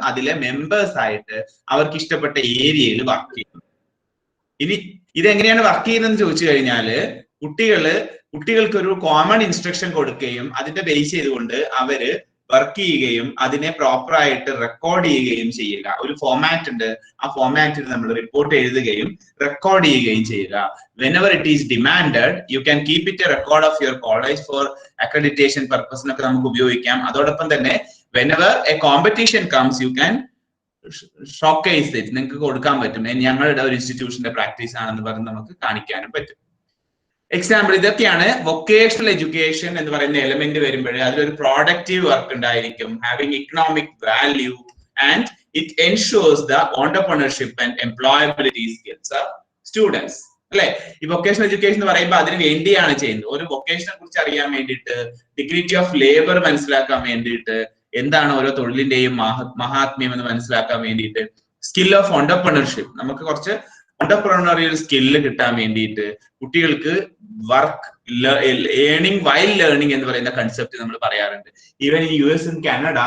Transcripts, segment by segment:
അതിലെ മെമ്പേഴ്സ് ആയിട്ട് അവർക്ക് ഇഷ്ടപ്പെട്ട ഏരിയയിൽ വർക്ക് ചെയ്യും. ഇനി ഇതെങ്ങനെയാണ് വർക്ക് ചെയ്യുന്നതെന്ന് ചോദിച്ചു കഴിഞ്ഞാല് കുട്ടികൾക്ക് ഒരു കോമൺ ഇൻസ്ട്രക്ഷൻ കൊടുക്കുകയും അതിന്റെ ബേസ് ചെയ്തുകൊണ്ട് അവര് വർക്ക് ചെയ്യുകയും അതിനെ പ്രോപ്പർ ആയിട്ട് റെക്കോർഡ് ചെയ്യുകയും ചെയ്യുക. ഒരു ഫോമാറ്റ് ഉണ്ട്, ആ ഫോമാറ്റിൽ നമ്മൾ റിപ്പോർട്ട് എഴുതുകയും റെക്കോർഡ് ചെയ്യുകയും ചെയ്യുക. whenever it is demanded you can keep it a record of your college for accreditation purpose എന്നൊക്കെ നമുക്ക് ഉപയോഗിക്കാം. അതോടൊപ്പം തന്നെ whenever a competition comes you can showcase it, നിങ്ങൾക്ക് കൊടുക്കാൻ പറ്റും. ഞങ്ങളുടെ ഒരു ഇൻസ്റ്റിറ്റ്യൂഷന്റെ പ്രാക്ടീസ് ആണെന്ന് പറഞ്ഞ് നമുക്ക് കാണിക്കാനും പറ്റും. എക്സാമ്പിൾ ഇതൊക്കെയാണ് വൊക്കേഷണൽ എഡ്യൂക്കേഷൻ എന്ന് പറയുന്ന എലമെന്റ് വരുമ്പോൾ അതിലൊരു പ്രോഡക്റ്റീവ് വർക്ക് ഉണ്ടായിരിക്കും, having economic value and it ensures the entrepreneurship and employability skills of students. അല്ലെ, ഈ വൊക്കേഷണൽ എഡ്യൂക്കേഷൻ എന്ന് പറയുമ്പോൾ അതിന് വേണ്ടിയാണ് ചെയ്യുന്നത്. ഒരു വൊക്കേഷനെ കുറിച്ച് അറിയാൻ വേണ്ടിയിട്ട്, ഡിഗ്നിറ്റി ഓഫ് ലേബർ മനസ്സിലാക്കാൻ വേണ്ടിയിട്ട്, എന്താണ് ഓരോ തൊഴിലിന്റെയും മഹാത്മ്യം എന്ന് മനസ്സിലാക്കാൻ വേണ്ടിയിട്ട്, സ്കിൽ ഓഫ് ഓണ്ടർപ്രണർഷിപ്പ്, നമുക്ക് കുറച്ച് ഓണ്ടർപ്രണറിയൽ സ്കില്ല് കിട്ടാൻ വേണ്ടിയിട്ട്, കുട്ടികൾക്ക് വർക്ക് ഏണിംഗ് വൈൽ ലേണിംഗ് എന്ന് പറയുന്ന കൺസെപ്റ്റ് നമ്മൾ പറയാറുണ്ട്. Even in US and Canada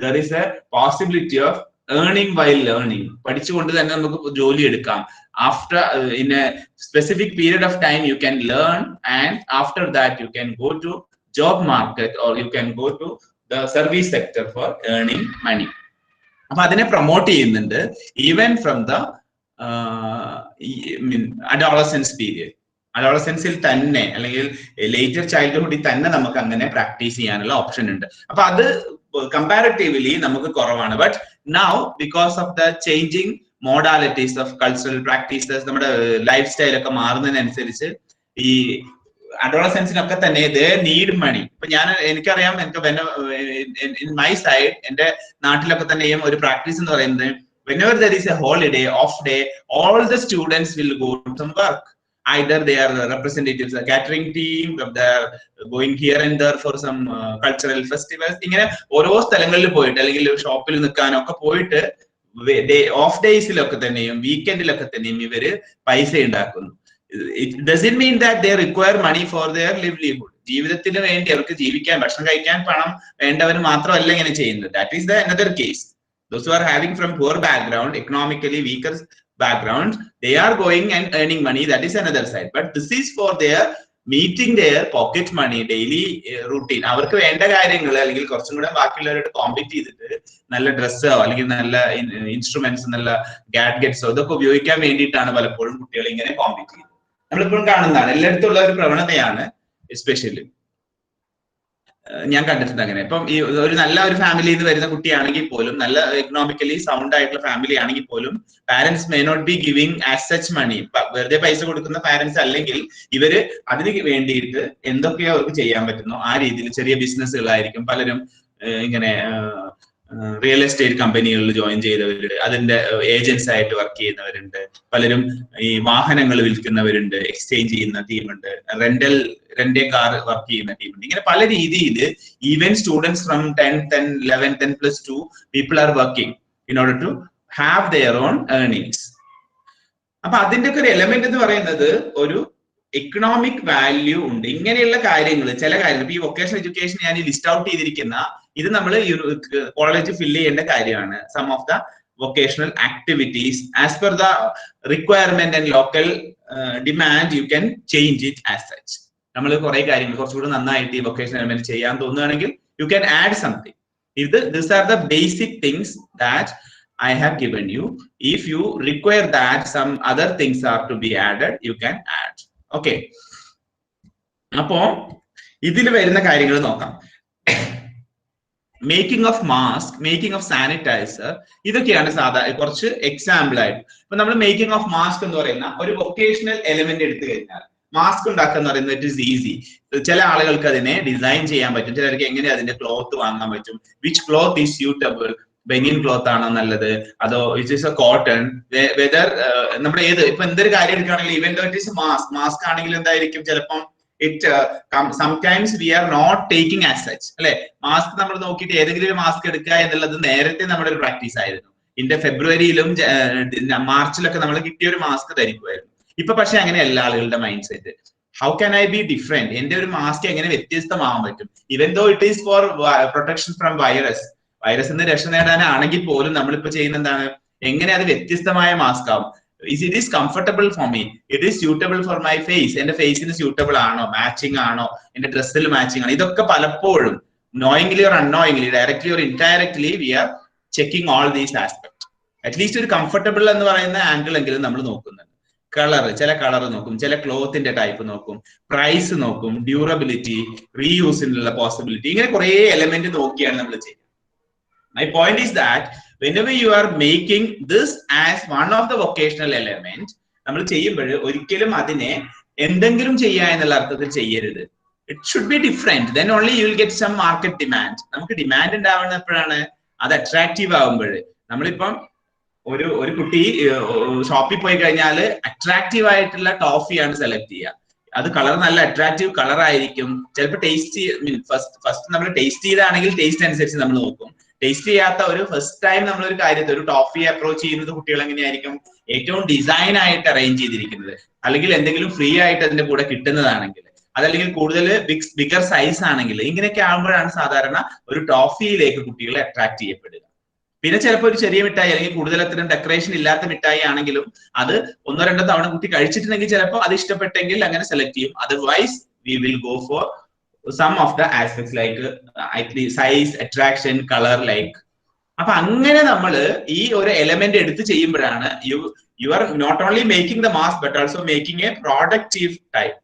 there is A possibility of earning while learning. പഠിച്ചുകൊണ്ട് തന്നെ നമുക്ക് ജോലി എടുക്കാം. After in a specific period of time you can learn and after that you can go to job market or you can go to the service sector for earning money. അപ്പൊ അതിനെ promote ചെയ്യുന്നുണ്ട് even from the adolescence period. അഡോളസൻസിൽ തന്നെ അല്ലെങ്കിൽ later ചൈൽഡ്ഹുഡിൽ തന്നെ നമുക്ക് അങ്ങനെ practice ചെയ്യാനുള്ള ഓപ്ഷൻ ഉണ്ട്. അപ്പൊ അത് കമ്പാരിറ്റീവ്ലി നമുക്ക് കുറവാണ്. But now because of the changing modalities of cultural practices, നമ്മുടെ ലൈഫ് സ്റ്റൈൽ ഒക്കെ മാറുന്നതിനനുസരിച്ച് ഈ അഡോളസൻസിനൊക്കെ തന്നെ ദേ നീഡ് മണി. ഇപ്പൊ എനിക്കറിയാം, ഇൻ മൈ സൈഡ്, എന്റെ നാട്ടിലൊക്കെ തന്നെയും ഒരു പ്രാക്ടീസ് എന്ന് പറയുന്നത് whenever there is a holiday, off day, all the students will go to some work. Either they are the representatives, a catering team, they are going here and there for some cultural festivals. ഇങ്ങനെ ഓരോ സ്ഥലങ്ങളിൽ പോയിട്ട് അല്ലെങ്കിൽ ഷോപ്പിൽ നിൽക്കാനൊക്കെ പോയിട്ട് of ഡേയ്സിലൊക്കെ തന്നെയും വീക്കെൻഡിലൊക്കെ തന്നെയും ഇവര് പൈസ ഉണ്ടാക്കുന്നു. It doesn't mean that they require money for their livelihood. ജീവിതത്തിന് വേണ്ടി അവർക്ക് ജീവിക്കാൻ, ഭക്ഷണം കഴിക്കാൻ പണം വേണ്ടവർ മാത്രമല്ല ഇങ്ങനെ ചെയ്യുന്നത്. That is the another case. Those who are having from poor background, economically weaker background, they are going and earning money. That is another side. But this is for their meeting their pocket money, daily routine. അവർക്ക് വേണ്ട കാര്യങ്ങൾ അല്ലെങ്കിൽ കുറച്ചും കൂടെ ബാക്കിയുള്ളവരോട് compete ചെയ്തിട്ട് നല്ല ഡ്രസ്സോ അല്ലെങ്കിൽ നല്ല ഇൻസ്ട്രുമെന്റ്സ്, നല്ല ഗാഡ്ഗറ്റ്സോ ഇതൊക്കെ ഉപയോഗിക്കാൻ വേണ്ടിയിട്ടാണ് പലപ്പോഴും കുട്ടികൾ ഇങ്ങനെ കോമ്പീറ്റ് ചെയ്യുന്നത്. നമ്മളിപ്പോഴും കാണുന്നതാണ്, എല്ലായിടത്തും ഉള്ള ഒരു പ്രവണതയാണ്. എസ്പെഷ്യലി ഞാൻ കണ്ടിട്ടുണ്ട് അങ്ങനെ. ഇപ്പം ഈ നല്ല ഒരു ഫാമിലിയിൽ നിന്ന് വരുന്ന കുട്ടിയാണെങ്കിൽ പോലും, നല്ല എക്കണോമിക്കലി സൗണ്ട് ആയിട്ടുള്ള ഫാമിലി ആണെങ്കിൽ പോലും, parents may not be giving as such money. വെറുതെ പൈസ കൊടുക്കുന്ന പാരന്റ്സ് അല്ലെങ്കിൽ ഇവര് അതിന് വേണ്ടിയിട്ട് എന്തൊക്കെയോ അവർക്ക് ചെയ്യാൻ പറ്റുന്നു ആ രീതിയിൽ ചെറിയ ബിസിനസ്സുകളായിരിക്കും. പലരും ഇങ്ങനെ റിയൽ എസ്റ്റേറ്റ് കമ്പനികളിൽ ജോയിൻ ചെയ്തവരുണ്ട്, അതിന്റെ ഏജൻസ് ആയിട്ട് വർക്ക് ചെയ്യുന്നവരുണ്ട്, പലരും ഈ വാഹനങ്ങൾ വിൽക്കുന്നവരുണ്ട്, എക്സ്ചേഞ്ച് ചെയ്യുന്ന ടീമുണ്ട്, റെന്റൽ കാർ വർക്ക് ചെയ്യുന്ന ടീമുണ്ട്. ഇങ്ങനെ പല രീതിയിൽ even students from 10th and 11th and +2 people are working in order to have their own earnings. അപ്പൊ അതിന്റെ ഒക്കെ ഒരു എലമെന്റ് എന്ന് പറയുന്നത് ഒരു എക്കണോമിക് വാല്യൂ ഉണ്ട്. ഇങ്ങനെയുള്ള കാര്യങ്ങൾ, ചില കാര്യങ്ങൾ, ഈ വൊക്കേഷണൽ എഡ്യൂക്കേഷൻ ഞാൻ ലിസ്റ്റ് ഔട്ട് ചെയ്തിരിക്കുന്ന ഇത് നമ്മൾ കോളേജ് ഫില്ല് ചെയ്യേണ്ട കാര്യമാണ്. Some of the vocational activities as per the requirement and local demand you can change it as such. നമ്മൾ കുറെ കാര്യങ്ങൾ കുറച്ചുകൂടി നന്നായിട്ട് ഈ വൊക്കേഷണൽ എലമെന്റ് ചെയ്യാൻ തോന്നുകയാണെങ്കിൽ you can add something. These are the basic things that I have given you. If you require that some other things are to be added, you can add. Okay. അപ്പോ ഇതിൽ വരുന്ന കാര്യങ്ങൾ നോക്കാം. Making of mask, making of sanitizer, ഇതൊക്കെയാണ് സാധാരണ കുറച്ച് example ആയിട്ട്. ഇപ്പൊ നമ്മൾ മേക്കിംഗ് ഓഫ് മാസ്ക് എന്ന് പറയുന്ന ഒരു വൊക്കേഷണൽ എലിമെന്റ് എടുത്തു കഴിഞ്ഞാൽ മാസ്ക് ഉണ്ടാക്കുക എന്ന് പറയുന്നത് ഇറ്റ് ഈസ് ഈസി. ചില ആളുകൾക്ക് അതിനെ ഡിസൈൻ ചെയ്യാൻ പറ്റും, ചിലർക്ക് എങ്ങനെ അതിന്റെ ക്ലോത്ത് വാങ്ങാൻ പറ്റും, വിച്ച് ക്ലോത്ത് ഈസ് സ്യൂട്ടബിൾ, ബനിയൻ ക്ലോത്ത് ആണോ നല്ലത്, അതോ it is a cotton, whether നമ്മുടെ ഏത് ഇപ്പൊ എന്തൊരു കാര്യം എടുക്കുകയാണെങ്കിൽ even though it is mask ആണെങ്കിൽ എന്തായിരിക്കും ചിലപ്പം sometimes we are not taking as such. അല്ലെ, മാസ്ക് നമ്മൾ നോക്കിയിട്ട് ഏതെങ്കിലും ഒരു മാസ്ക് എടുക്കുക എന്നുള്ളത് നേരത്തെ നമ്മുടെ ഒരു പ്രാക്ടീസ് ആയിരുന്നു. ഫെബ്രുവരിയിലും മാർച്ചിലൊക്കെ നമ്മൾ കിട്ടിയ ഒരു മാസ്ക് ധരിക്കുമായിരുന്നു. ഇപ്പൊ പക്ഷെ അങ്ങനെയല്ല ആളുകളുടെ mind set. How can I be different? എന്റെ ഒരു മാസ്ക് എങ്ങനെ വ്യത്യസ്തമാവാൻ പറ്റും? Even though it is for protection from virus, virus നിന്ന് രക്ഷ നേടാനാണെങ്കിൽ പോലും നമ്മളിപ്പോ ചെയ്യുന്ന എന്താണ്, എങ്ങനെ അത് വ്യത്യസ്തമായ മാസ്ക് ആവും. It is comfortable for me, it is suitable for my face, എന്റെ ഫേസിന് സ്യൂട്ടബിൾ ആണോ, മാച്ചിങ് ആണോ, എന്റെ ഡ്രസ്സിൽ മാച്ചിങ് ആണോ, ഇതൊക്കെ പലപ്പോഴും knowingly or unknowingly, directly or indirectly, we are checking all these aspects. At least ഒരു കംഫർട്ടബിൾ എന്ന് പറയുന്ന ആംഗിൾ എങ്കിലും നമ്മൾ നോക്കുന്നുണ്ട്. കളർ, ചില കളർ നോക്കും, ചില ക്ലോത്തിന്റെ ടൈപ്പ് നോക്കും, പ്രൈസ് നോക്കും, ഡ്യൂറബിലിറ്റി, റീയൂസിനുള്ള പോസിബിലിറ്റി, ഇങ്ങനെ കുറെ എലമെന്റ് നോക്കിയാണ് നമ്മൾ ചെയ്യുന്നത്. My point is that whenever you are making this as one of the vocational element, നമ്മൾ ചെയ്യുമ്പോൾ ഒരിക്കലും അതിനെ എന്തെങ്കിലും ചെയ്യുക എന്നുള്ള അർത്ഥത്തിൽ ചെയ്യരുത്. It should be different, then only you will get some market demand. നമുക്ക് ഡിമാൻഡ് ഉണ്ടാവുന്ന എപ്പോഴാണ്, അത് അട്രാക്റ്റീവ് ആവുമ്പോൾ. നമ്മളിപ്പം ഒരു കുട്ടി ഷോപ്പിൽ പോയി കഴിഞ്ഞാൽ അട്രാക്റ്റീവ് ആയിട്ടുള്ള ടോഫിയാണ് സെലക്ട് ചെയ്യുക. അത് കളർ നല്ല അട്രാക്റ്റീവ് കളർ ആയിരിക്കും. ചിലപ്പോൾ ടേസ്റ്റ് ഫസ്റ്റ് നമ്മൾ ടേസ്റ്റ് ചെയ്താണെങ്കിൽ ടേസ്റ്റ് അനുസരിച്ച് നമ്മൾ നോക്കും. ടേസ്റ്റ് ചെയ്യാത്ത ഒരു ഫസ്റ്റ് ടൈം നമ്മൾ ഒരു കാര്യത്തെ, ഒരു ടോഫി അപ്രോച്ച് ചെയ്യുന്നത് കുട്ടികൾ എങ്ങനെയായിരിക്കും, ഏറ്റവും ഡിസൈൻ ആയിട്ട് അറേഞ്ച് ചെയ്തിരിക്കുന്നത്, അല്ലെങ്കിൽ എന്തെങ്കിലും ഫ്രീ ആയിട്ട് അതിന്റെ കൂടെ കിട്ടുന്നതാണെങ്കിൽ, അതല്ലെങ്കിൽ കൂടുതൽ ബിഗർ സൈസ് ആണെങ്കിൽ, ഇങ്ങനെയൊക്കെ ആകുമ്പോഴാണ് സാധാരണ ഒരു ടോഫിയിലേക്ക് കുട്ടികളെ അട്രാക്ട് ചെയ്യപ്പെടുക. പിന്നെ ചിലപ്പോൾ ഒരു ചെറിയ മിഠായി അല്ലെങ്കിൽ കൂടുതൽ അത്തരം ഡെക്കറേഷൻ ഇല്ലാത്ത മിഠായി ആണെങ്കിലും അത് ഒന്നോ രണ്ടോ തവണ കുട്ടി കഴിച്ചിട്ടുണ്ടെങ്കിൽ ചിലപ്പോൾ അത് ഇഷ്ടപ്പെട്ടെങ്കിൽ അങ്ങനെ സെലക്ട് ചെയ്യും. Otherwise we will go for some of the aspects like size, attraction, color, like. അപ്പൊ അങ്ങനെ നമ്മൾ ഈ ഒരു എലമെന്റ് എടുത്ത് ചെയ്യുമ്പോഴാണ് you are not only making the mask but also making a productive type.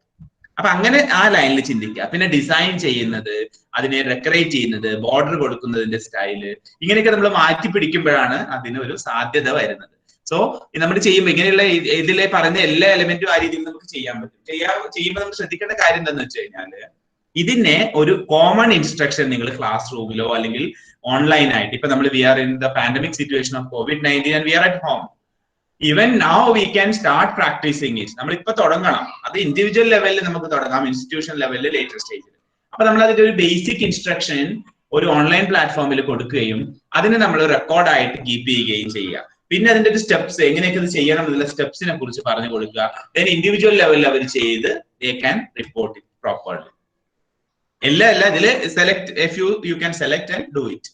അപ്പൊ അങ്ങനെ ആ ലൈനിൽ ചിന്തിക്കുക. പിന്നെ ഡിസൈൻ ചെയ്യുന്നത്, അതിനെ ഡെക്കറേറ്റ് ചെയ്യുന്നത്, ബോർഡർ കൊടുക്കുന്നതിന്റെ സ്റ്റൈല്, ഇങ്ങനെയൊക്കെ നമ്മൾ മാറ്റി പിടിക്കുമ്പോഴാണ് അതിന് ഒരു സാധ്യത വരുന്നത്. സോ നമ്മൾ ചെയ്യുമ്പോൾ ഇങ്ങനെയുള്ള ഇതിലെ പറഞ്ഞ എല്ലാ എലമെന്റും ആ രീതിയിൽ നമുക്ക് ചെയ്യാൻ പറ്റും. ചെയ്യുമ്പോൾ നമ്മൾ ശ്രദ്ധിക്കേണ്ട കാര്യം എന്താണെന്ന് വെച്ച് കഴിഞ്ഞാല്, ഇതിനെ ഒരു കോമൺ ഇൻസ്ട്രക്ഷൻ നിങ്ങൾ ക്ലാസ് റൂമിലോ അല്ലെങ്കിൽ ഓൺലൈൻ ആയിട്ട്, ഇപ്പൊ നമ്മൾ we are in the pandemic situation of COVID-19 and we are at home, even now we can start practising it. നമ്മളിപ്പോ തുടങ്ങണം. അത് ഇൻഡിവിജ്വൽ ലെവലിൽ നമുക്ക് തുടങ്ങാം, ഇൻസ്റ്റിറ്റ്യൂഷൻ ലെവലിൽ ലേറ്റർ സ്റ്റേജിൽ. അപ്പൊ നമ്മൾ അതിന്റെ ഒരു ബേസിക് ഇൻസ്ട്രക്ഷൻ ഒരു ഓൺലൈൻ പ്ലാറ്റ്ഫോമിൽ കൊടുക്കുകയും അതിനെ നമ്മൾ റെക്കോർഡായിട്ട് കീപ്പ് ചെയ്യുകയും ചെയ്യുക. പിന്നെ അതിന്റെ ഒരു സ്റ്റെപ്സ്, എങ്ങനെയൊക്കെ ഇത് ചെയ്യണം എന്നുള്ള സ്റ്റെപ്സിനെ കുറിച്ച് പറഞ്ഞു കൊടുക്കുക. ദെൻ ഇൻഡിവിജ്വൽ ലെവലിൽ അവർ ചെയ്ത് they can report it properly. എല്ലാം ഇതില് select, you can select and do it.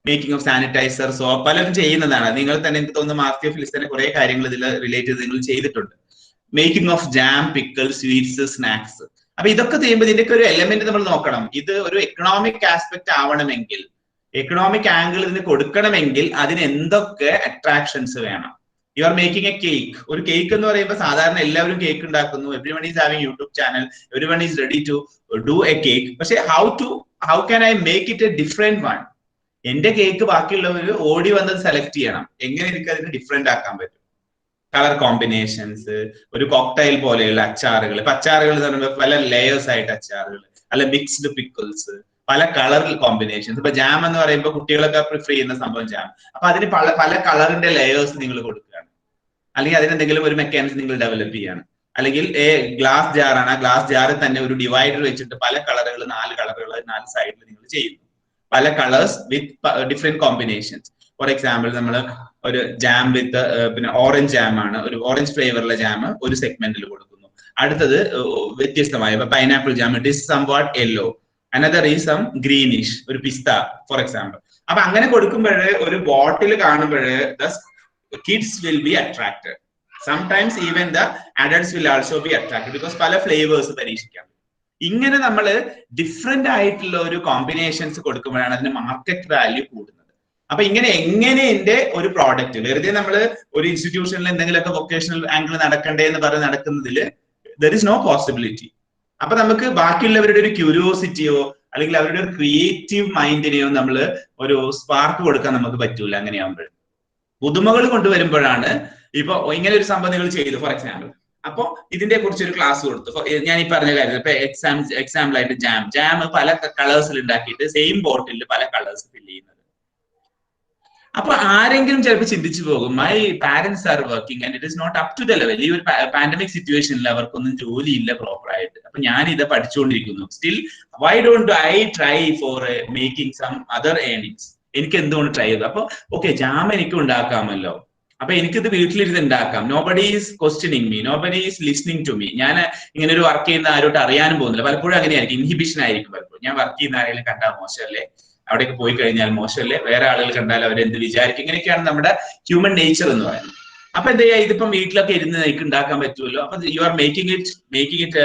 Making of sanitizer, soap, പലരും ചെയ്യുന്നതാണ്. നിങ്ങൾ തന്നെ, എനിക്ക് തോന്നുന്നു മാർത്തി ഓഫ് ലിസ്റ്റിന്റെ കുറെ കാര്യങ്ങൾ ഇതിൽ റിലേറ്റ് ചെയ്ത് നിങ്ങൾ ചെയ്തിട്ടുണ്ട്. Making of jam, pickle, sweets, snacks. അപ്പൊ ഇതൊക്കെ ചെയ്യുമ്പോൾ ഇതിന്റെയൊക്കെ ഒരു എലമെന്റ് നമ്മൾ നോക്കണം. ഇത് ഒരു എക്കണോമിക് ആസ്പെക്ട് ആവണമെങ്കിൽ, എക്കണോമിക് ആംഗിൾ ഇതിന് കൊടുക്കണമെങ്കിൽ അതിന് എന്തൊക്കെ അട്രാക്ഷൻസ് വേണം. You are making a cake. ഒരു കേക്ക് എന്ന് പറയുമ്പോൾ സാധാരണ എല്ലാവരും കേക്ക് ഉണ്ടാക്കുന്നു. Everyone is having YouTube channel, everyone is ready to do a cake. പക്ഷെ how can I make it a different one? എന്റെ കേക്ക് ബാക്കിയുള്ളവർ ഓടി വന്നത് സെലക്ട് ചെയ്യണം. എങ്ങനെ എനിക്ക് അതിന് ഡിഫറെന്റ് ആക്കാൻ പറ്റും? കളർ കോമ്പിനേഷൻസ്, ഒരു കോക്ടൈൽ പോലെയുള്ള അച്ചാറുകൾ. ഇപ്പൊ അച്ചാറുകൾ എന്ന് പറയുമ്പോൾ പല ലെയേഴ്സ് ആയിട്ട് അച്ചാറുകൾ, അല്ല മിക്സ്ഡ് പിക്കിൾസ്, പല കളർ കോമ്പിനേഷൻസ്. ഇപ്പൊ ജാം എന്ന് പറയുമ്പോൾ കുട്ടികളൊക്കെ പ്രിഫർ ചെയ്യുന്ന സംഭവം ജാം. അപ്പൊ അതിന് പല കളറിന്റെ ലെയേഴ്സ് നിങ്ങൾ കൊടുക്കുകയാണ്, അല്ലെങ്കിൽ അതിനെന്തെങ്കിലും ഒരു മെക്കാനിസം നിങ്ങൾ ഡെവലപ്പ് ചെയ്യാണ്. അല്ലെങ്കിൽ ഗ്ലാസ് ജാറാണ്, ആ ഗ്ലാസ് ജാറിൽ തന്നെ ഒരു ഡിവൈഡർ വെച്ചിട്ട് പല കളറുകൾ, 4 കളറുകൾ 4 സൈഡിൽ നിങ്ങൾ ചെയ്യുന്നു. പല colours with different combinations. For example നമ്മൾ ഒരു ജാം വിത്ത്, പിന്നെ ഓറഞ്ച് ജാം ആണ്, ഒരു ഓറഞ്ച് ഫ്ലേവറിലെ ജാം ഒരു സെഗ്മെന്റിൽ കൊടുക്കുന്നു. അടുത്തത് വ്യത്യസ്തമായ pineapple jam, it is somewhat yellow, another is some greenish, ഒരു പിസ്ത ഫോർ എക്സാമ്പിൾ. അപ്പൊ അങ്ങനെ കൊടുക്കുമ്പോഴേ ഒരു ബോട്ടിൽ കാണുമ്പോഴേ the kids will be attracted. Sometimes even the adults will also be attracted, because പല ഫ്ലേവേഴ്സ് പരീക്ഷിക്കാം. ഇങ്ങനെ നമ്മൾ ഡിഫറെന്റ് ആയിട്ടുള്ള ഒരു കോമ്പിനേഷൻസ് കൊടുക്കുമ്പോഴാണ് അതിന് മാർക്കറ്റ് വാല്യൂ കൂടുന്നത്. അപ്പൊ എങ്ങനെ എന്റെ ഒരു പ്രോഡക്റ്റ്, വെറുതെ നമ്മൾ ഒരു ഇൻസ്റ്റിറ്റ്യൂഷനിൽ എന്തെങ്കിലുമൊക്കെ വൊക്കേഷണൽ ആംഗിൾ നടക്കണ്ടേ എന്ന് പറഞ്ഞ് നടക്കുന്നതിൽ ദർ ഇസ് നോ പോസിബിലിറ്റി. അപ്പൊ നമുക്ക് ബാക്കിയുള്ളവരുടെ ഒരു ക്യൂരിയോസിറ്റിയോ അല്ലെങ്കിൽ അവരുടെ ഒരു ക്രിയേറ്റീവ് മൈൻഡിനെയോ നമ്മൾ ഒരു സ്പാർക്ക് കൊടുക്കാൻ നമുക്ക് പറ്റൂല. അങ്ങനെയാകുമ്പോൾ പുതുമകൾ കൊണ്ടുവരുമ്പോഴാണ്. ഇപ്പൊ ഇങ്ങനെ ഒരു സംഭവം നിങ്ങൾ ചെയ്തു ഫോർ എക്സാമ്പിൾ, അപ്പൊ ഇതിന്റെ കുറിച്ച് ഒരു ക്ലാസ് കൊടുത്തു. ഞാൻ ഈ പറഞ്ഞ കാര്യം, ഇപ്പൊ എക്സാമ്പിൾ ആയിട്ട് ജാം പല കളേഴ്സിൽ ഉണ്ടാക്കിയിട്ട് സെയിം ബോട്ടിൽ പല കളേഴ്സ് ഫില്ല് ചെയ്യുന്നത്. അപ്പൊ ആരെങ്കിലും ചിലപ്പോൾ ചിന്തിച്ചു പോകും, my parents are working and it is not up to the level. ഈ ഒരു പാൻഡമിക് സിറ്റുവേഷനിൽ അവർക്കൊന്നും ജോലിയില്ല പ്രോപ്പറായിട്ട്. അപ്പൊ ഞാൻ ഇത് പഠിച്ചുകൊണ്ടിരിക്കുന്നു. Still why don't I try for making some other earnings? എനിക്ക് എന്തുകൊണ്ട് ട്രൈ ചെയ്തു? അപ്പൊ ഓക്കെ, ജാം എനിക്ക് ഉണ്ടാക്കാമല്ലോ, അപ്പൊ എനിക്കിത് വീട്ടിലിരുന്ന് ഉണ്ടാക്കാം. Nobody is questioning me, nobody is listening to me. ഞാൻ ഇങ്ങനെ ഒരു വർക്ക് ചെയ്യുന്ന ആരോട്ട് അറിയാനും പോകുന്നില്ല. പലപ്പോഴും അങ്ങനെയായിരിക്കും, ഇൻഹിബിഷൻ ആയിരിക്കും പലപ്പോഴും. ഞാൻ വർക്ക് ചെയ്യുന്ന ആരെങ്കിലും കണ്ടാൽ മോശമല്ലേ, അവിടേക്ക് പോയി കഴിഞ്ഞാൽ മോശമല്ലേ, വേറെ ആളുകൾ കണ്ടാൽ അവരെന്ത് വിചാരിക്കും, ഇങ്ങനെയൊക്കെയാണ് നമ്മുടെ ഹ്യൂമൻ നേച്ചർ എന്ന് പറയുന്നത്. അപ്പൊ എന്താ ചെയ്യാ, ഇതിപ്പം വീട്ടിലൊക്കെ ഇരുന്ന് എനിക്ക് ഉണ്ടാക്കാൻ പറ്റുമല്ലോ, അപ്പൊ you are making it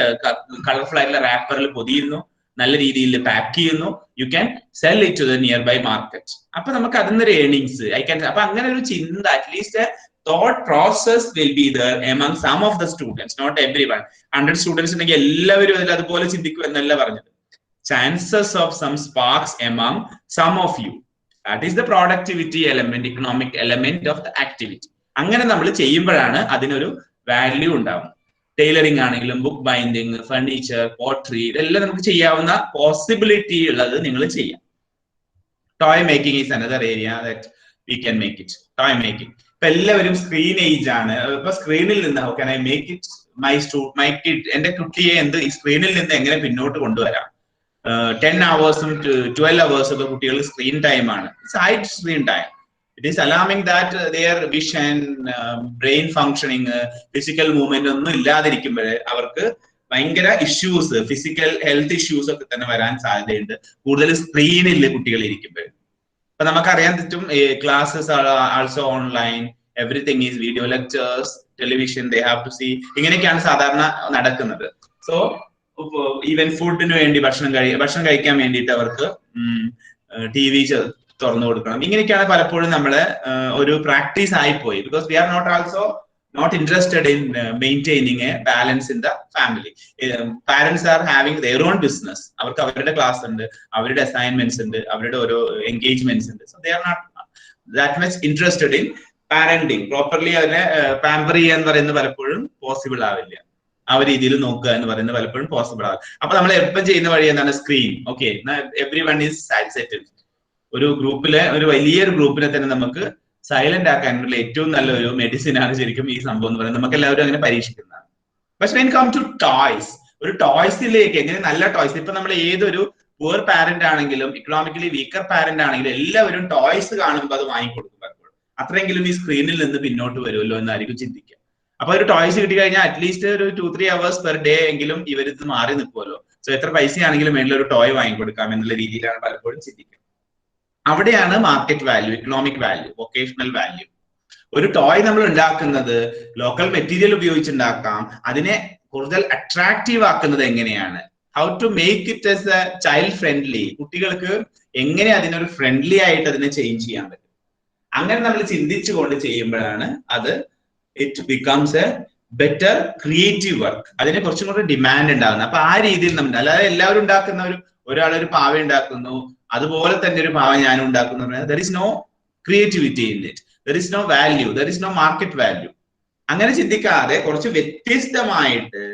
colourful ആയിട്ടുള്ള റാപ്പറിൽ പൊതിയുന്നു, നല്ല രീതിയിൽ പാക്ക് ചെയ്യുന്നു, you can sell it to the nearby market. അപ്പൊ നമുക്ക് അതിന്നൊരു ഏർണിങ്സ് അപ്പൊ അങ്ങനെ ഒരു ചിന്ത, at least thought process will be there among some of the students, not everyone. 100 students ഉണ്ടെങ്കിൽ എല്ലാവരും അതിൽ അതുപോലെ ചിന്തിക്കും എന്നല്ല പറഞ്ഞത്. Chances of some sparks among some of you, that is the productivity element, economic element of the activity. അങ്ങനെ നമ്മൾ ചെയ്യുമ്പോഴാണ് അതിനൊരു വാല്യൂ ഉണ്ടാവുന്നത്. ടൈലറിംഗ് ആണെങ്കിലും ബുക്ക് ബൈൻഡിങ്, ഫർണിച്ചർ, പോട്രി, ഇതെല്ലാം നമുക്ക് ചെയ്യാവുന്ന പോസിബിലിറ്റി ഉള്ളത് നിങ്ങൾ ചെയ്യാം. Toy making is another area that we can make it. Toy making ഇപ്പൊ എല്ലാവരും സ്ക്രീൻ ഏജ് ആണ്. ഇപ്പൊ സ്ക്രീനിൽ നിന്ന് how can I make it my kid, എന്റെ കുട്ടിയെ ഈ സ്ക്രീനിൽ നിന്ന് എങ്ങനെ പിന്നോട്ട് കൊണ്ടുവരാം. 10 hours 12 hours ഒക്കെ കുട്ടികൾ സ്ക്രീൻ ടൈം ആണ്. It's high screen time. It is alarming that their vision, brain functioning, physical movement ഒന്നും ഇല്ലാതിരിക്കുമ്പോഴേ അവർക്ക് ഭയങ്കര ഇഷ്യൂസ്, ഫിസിക്കൽ ഹെൽത്ത് ഇഷ്യൂസ് ഒക്കെ തന്നെ വരാൻ സാധ്യതയുണ്ട് കൂടുതൽ സ്ക്രീനിൽ കുട്ടികൾ ഇരിക്കുമ്പോൾ. അപ്പൊ നമുക്കറിയാൻ പറ്റും classes also online, everything is video lectures, television they have to see, ഇങ്ങനെയൊക്കെയാണ് സാധാരണ നടക്കുന്നത്. സോ ഈവൻ ഫുഡിന് വേണ്ടി ഭക്ഷണം കഴിക്കാൻ വേണ്ടിയിട്ട് അവർക്ക് TV തുറന്നു കൊടുക്കണം. ഇങ്ങനെയൊക്കെയാണ് പലപ്പോഴും നമ്മള് ഒരു പ്രാക്ടീസ് ആയിപ്പോയി. Because we are not interested in maintaining a balance in the family. Parents are having their own business. അവർക്ക് അവരുടെ ക്ലാസ് ഉണ്ട്, അവരുടെ അസൈൻമെന്റ്സ് ഉണ്ട്, അവരുടെ ഓരോ എൻഗേജ്മെന്റ്സ് ഉണ്ട്. So they are not that much interested in parenting. Properly അതിനെ pamper ചെയ്യുക എന്ന് പറയുന്നത് പലപ്പോഴും പോസിബിൾ ആവില്ല. ആ ഒരു രീതിയിൽ നോക്കുക എന്ന് പറയുന്നത് പലപ്പോഴും പോസിബിൾ ആവും. അപ്പൊ നമ്മൾ എപ്പം ചെയ്യുന്ന വഴി എന്താണ്, screen. Okay, every one is settled. ഒരു ഗ്രൂപ്പിലെ, ഒരു വലിയൊരു ഗ്രൂപ്പിനെ തന്നെ നമുക്ക് സൈലന്റ് ആക്കാനുള്ള ഏറ്റവും നല്ലൊരു മെഡിസിൻ ആണ് ശരിക്കും ഈ സംഭവം എന്ന് പറയുന്നത്. നമുക്ക് എല്ലാവരും അങ്ങനെ പരീക്ഷിക്കുന്നതാണ്. പക്ഷെ വെൻ കം ടു ടോയ്സ്, ഒരു ടോയ്സിലേക്ക് എങ്ങനെ നല്ല ടോയ്സ്, ഇപ്പൊ നമ്മൾ ഏതൊരു പുവർ പാരന്റ് ആണെങ്കിലും ഇക്കണോമിക്കലി വീക്കർ പാരന്റ് ആണെങ്കിലും എല്ലാവരും ടോയ്സ് കാണുമ്പോൾ അത് വാങ്ങിക്കൊടുക്കും. പലപ്പോഴും അത്രയെങ്കിലും ഈ സ്ക്രീനിൽ നിന്ന് പിന്നോട്ട് വരുമല്ലോ എന്നായിരിക്കും ചിന്തിക്കുക. അപ്പൊ ഒരു ടോയ്സ് കിട്ടി കഴിഞ്ഞാൽ അറ്റ്ലീസ്റ്റ് ഒരു 2-3 hours പെർ ഡേ എങ്കിലും ഇവരിത് മാറി നിൽക്കുമല്ലോ. സോ എത്ര പൈസയാണെങ്കിലും വേണ്ട ഒരു ടോയ് വാങ്ങിക്കൊടുക്കാം എന്നുള്ള രീതിയിലാണ് പലപ്പോഴും ചിന്തിക്കുക. അവിടെയാണ് market value, economic value, vocational value. ഒരു ടോയ് നമ്മൾ ഉണ്ടാക്കുന്നത് ലോക്കൽ മെറ്റീരിയൽ ഉപയോഗിച്ചുണ്ടാക്കാം. അതിനെ കൂടുതൽ അട്രാക്റ്റീവ് ആക്കുന്നത് എങ്ങനെയാണ്, how to make it as a child friendly, കുട്ടികൾക്ക് എങ്ങനെ അതിനൊരു ഫ്രണ്ട്ലി ആയിട്ട് അതിനെ ചേഞ്ച് ചെയ്യാൻ പറ്റും. അങ്ങനെ നമ്മൾ ചിന്തിച്ചുകൊണ്ട് ചെയ്യുമ്പോഴാണ് അത് it becomes A better creative work. അതിനെ കുറച്ചും കൂടെ ഡിമാൻഡ് ഉണ്ടാകുന്നത്. അപ്പൊ ആ രീതിയിൽ നമ്മൾ, അല്ലാതെ എല്ലാവരും ഉണ്ടാക്കുന്ന ഒരാളൊരു പാവ ഉണ്ടാക്കുന്നു അതുപോലെ തന്നെ ഒരു പാവ ഞാനും ഉണ്ടാക്കുന്നു, there is no creativity in it, there is no value, there is no market value. അങ്ങനെ ചിന്തിക്കാതെ കുറച്ച് വ്യത്യസ്തമായിട്ട്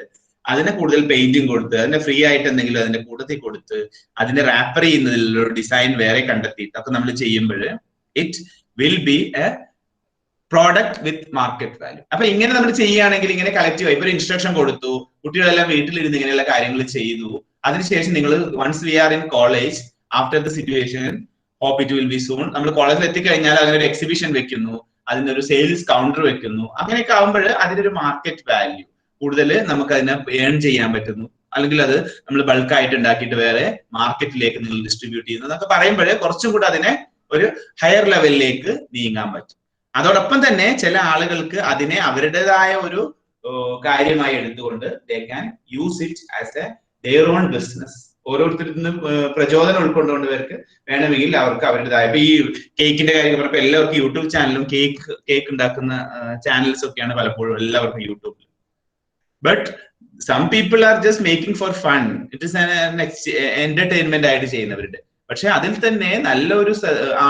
അതിനെ കൂടുതൽ പെയിന്റിങ് കൊടുത്ത്, അതിന്റെ ഫ്രീ ആയിട്ട് എന്തെങ്കിലും അതിന്റെ കൂട്ടത്തിൽ കൊടുത്ത്, അതിന്റെ റാപ്പർ ചെയ്യുന്നതിലുള്ള ഡിസൈൻ വേറെ കണ്ടെത്തിയിട്ട് ഒക്കെ നമ്മൾ ചെയ്യുമ്പോൾ it will be A product with market value. അപ്പൊ ഇങ്ങനെ നമ്മൾ ചെയ്യുകയാണെങ്കിൽ, ഇങ്ങനെ കളക്റ്റീവ് ഇപ്പൊ ഒരു ഇൻസ്ട്രക്ഷൻ കൊടുത്തു, കുട്ടികളെല്ലാം വീട്ടിലിരുന്ന് ഇങ്ങനെയുള്ള കാര്യങ്ങൾ ചെയ്തു. അതിനുശേഷം നിങ്ങൾ once we are in college, after the situation, hope it will be soon, നമ്മൾ കോളേജിൽ എത്തിക്കഴിഞ്ഞാൽ അതിനൊരു എക്സിബിഷൻ വെക്കുന്നു, അതിനൊരു സെയിൽസ് കൗണ്ടർ വെക്കുന്നു. അങ്ങനെയൊക്കെ ആകുമ്പോൾ അതിനൊരു മാർക്കറ്റ് വാല്യൂ കൂടുതൽ നമുക്ക് അതിനെ ഏൺ ചെയ്യാൻ പറ്റുന്നു. അല്ലെങ്കിൽ അത് നമ്മൾ ബൾക്കായിട്ട് ഉണ്ടാക്കിയിട്ട് വേറെ മാർക്കറ്റിലേക്ക് നിങ്ങൾ ഡിസ്ട്രിബ്യൂട്ട് ചെയ്യുന്നു എന്നൊക്കെ പറയുമ്പോൾ കുറച്ചും കൂടെ അതിനെ ഒരു ഹയർ ലെവലിലേക്ക് നീങ്ങാൻ പറ്റും. അതോടൊപ്പം തന്നെ ചില ആളുകൾക്ക് അതിനെ അവരുടേതായ ഒരു കാര്യമായി എടുത്തുകൊണ്ട് they can use it as a their own business. ഓരോരുത്തരിൽ നിന്നും പ്രചോദനം ഉൾക്കൊണ്ടുകൊണ്ട് പേർക്ക് വേണമെങ്കിൽ അവർക്ക് അവരുടേതായ, ഇപ്പൊ ഈ കേക്കിന്റെ കാര്യം പറഞ്ഞപ്പോൾ എല്ലാവർക്കും യൂട്യൂബ് ചാനലും കേക്ക് ഉണ്ടാക്കുന്ന ചാനൽസ് ഒക്കെയാണ് പലപ്പോഴും എല്ലാവർക്കും യൂട്യൂബിൽ. But some people are just making for fun, it is entertainment ആയിട്ട് ചെയ്യുന്നവരുണ്ട്. പക്ഷെ അതിൽ തന്നെ നല്ലൊരു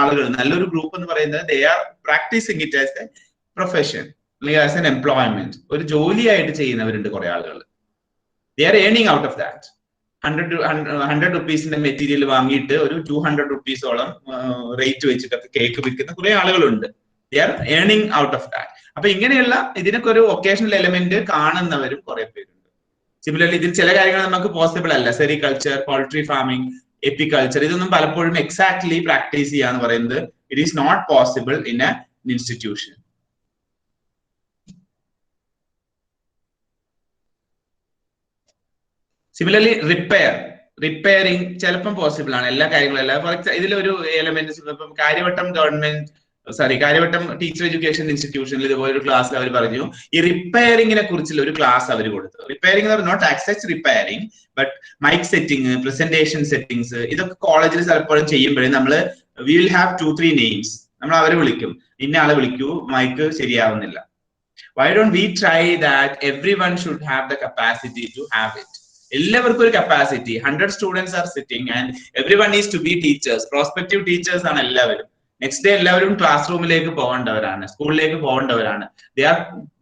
ആളുകൾ, നല്ലൊരു ഗ്രൂപ്പ് എന്ന് പറയുന്നത് they are practising it as a profession, അല്ലെങ്കിൽ ആസ് എൻ എംപ്ലോയ്മെന്റ്, ഒരു ജോലിയായിട്ട് ചെയ്യുന്നവരുണ്ട് കുറെ ആളുകൾ. They are earning out of that. 100 rupeesന്റെ മെറ്റീരിയൽ വാങ്ങിയിട്ട് ഒരു 200 rupeeസോളം റേറ്റ് വെച്ചിട്ടൊക്കെ കേക്ക് വിൽക്കുന്ന കുറെ ആളുകളുണ്ട്. ദേ are earning out of that. അപ്പൊ ഇങ്ങനെയുള്ള ഇതിനൊക്കെ ഒരു വൊക്കേഷണൽ എലമെന്റ് കാണുന്നവരും കുറെ പേരുണ്ട്. സിമിലർലി ഇതിൽ ചില കാര്യങ്ങൾ നമുക്ക് പോസിബിൾ അല്ല. സെറികൾച്ചർ, പോൾട്രി ഫാമിംഗ്, എപ്പിക്കൾച്ചർ, ഇതൊന്നും പലപ്പോഴും എക്സാക്ട്ലി പ്രാക്ടീസ് ചെയ്യാന്ന് പറയുന്നത് it is not possible in a institution. Similarly repair, repairing ചിലപ്പം പോസിബിൾ ആണ്, എല്ലാ കാര്യങ്ങളും അല്ല. ഫോർ എക്സാമ്പിൾ ഇതിലൊരു എലമെന്റ്സ് ഇപ്പം കാര്യവട്ടം ടീച്ചർ എഡ്യൂക്കേഷൻ ഇൻസ്റ്റിറ്റ്യൂഷനിൽ ഇതുപോലെ ഒരു ക്ലാസ്സിൽ അവർ പറഞ്ഞു ഈ റിപ്പയറിംഗിനെ കുറിച്ചുള്ള ഒരു ക്ലാസ് അവർ കൊടുത്തു. റിപ്പയറിംഗ് എന്ന് പറഞ്ഞാൽ not access repairing but mic setting, presentation settings, ഇതൊക്കെ കോളേജിൽ പലപ്പോഴും ചെയ്യുമ്പോഴേ നമ്മള് വി വിൽ ഹാവ് 2-3 നെയിംസ്. നമ്മൾ അവരെ വിളിക്കും, ഇന്ന ആളെ വിളിക്കൂ, mic ശരിയാവുന്നില്ല. Why don't we try that everyone should have the capacity to have it? എല്ലാവർക്കും ഒരു capacity. 100 students are sitting and everyone is to be teachers. Prospective teachers ആണ് എല്ലാവരും. നെക്സ്റ്റ് ഡേ എല്ലാവരും ക്ലാസ് റൂമിലേക്ക് പോകേണ്ടവരാണ്, സ്കൂളിലേക്ക് പോകേണ്ടവരാണ്.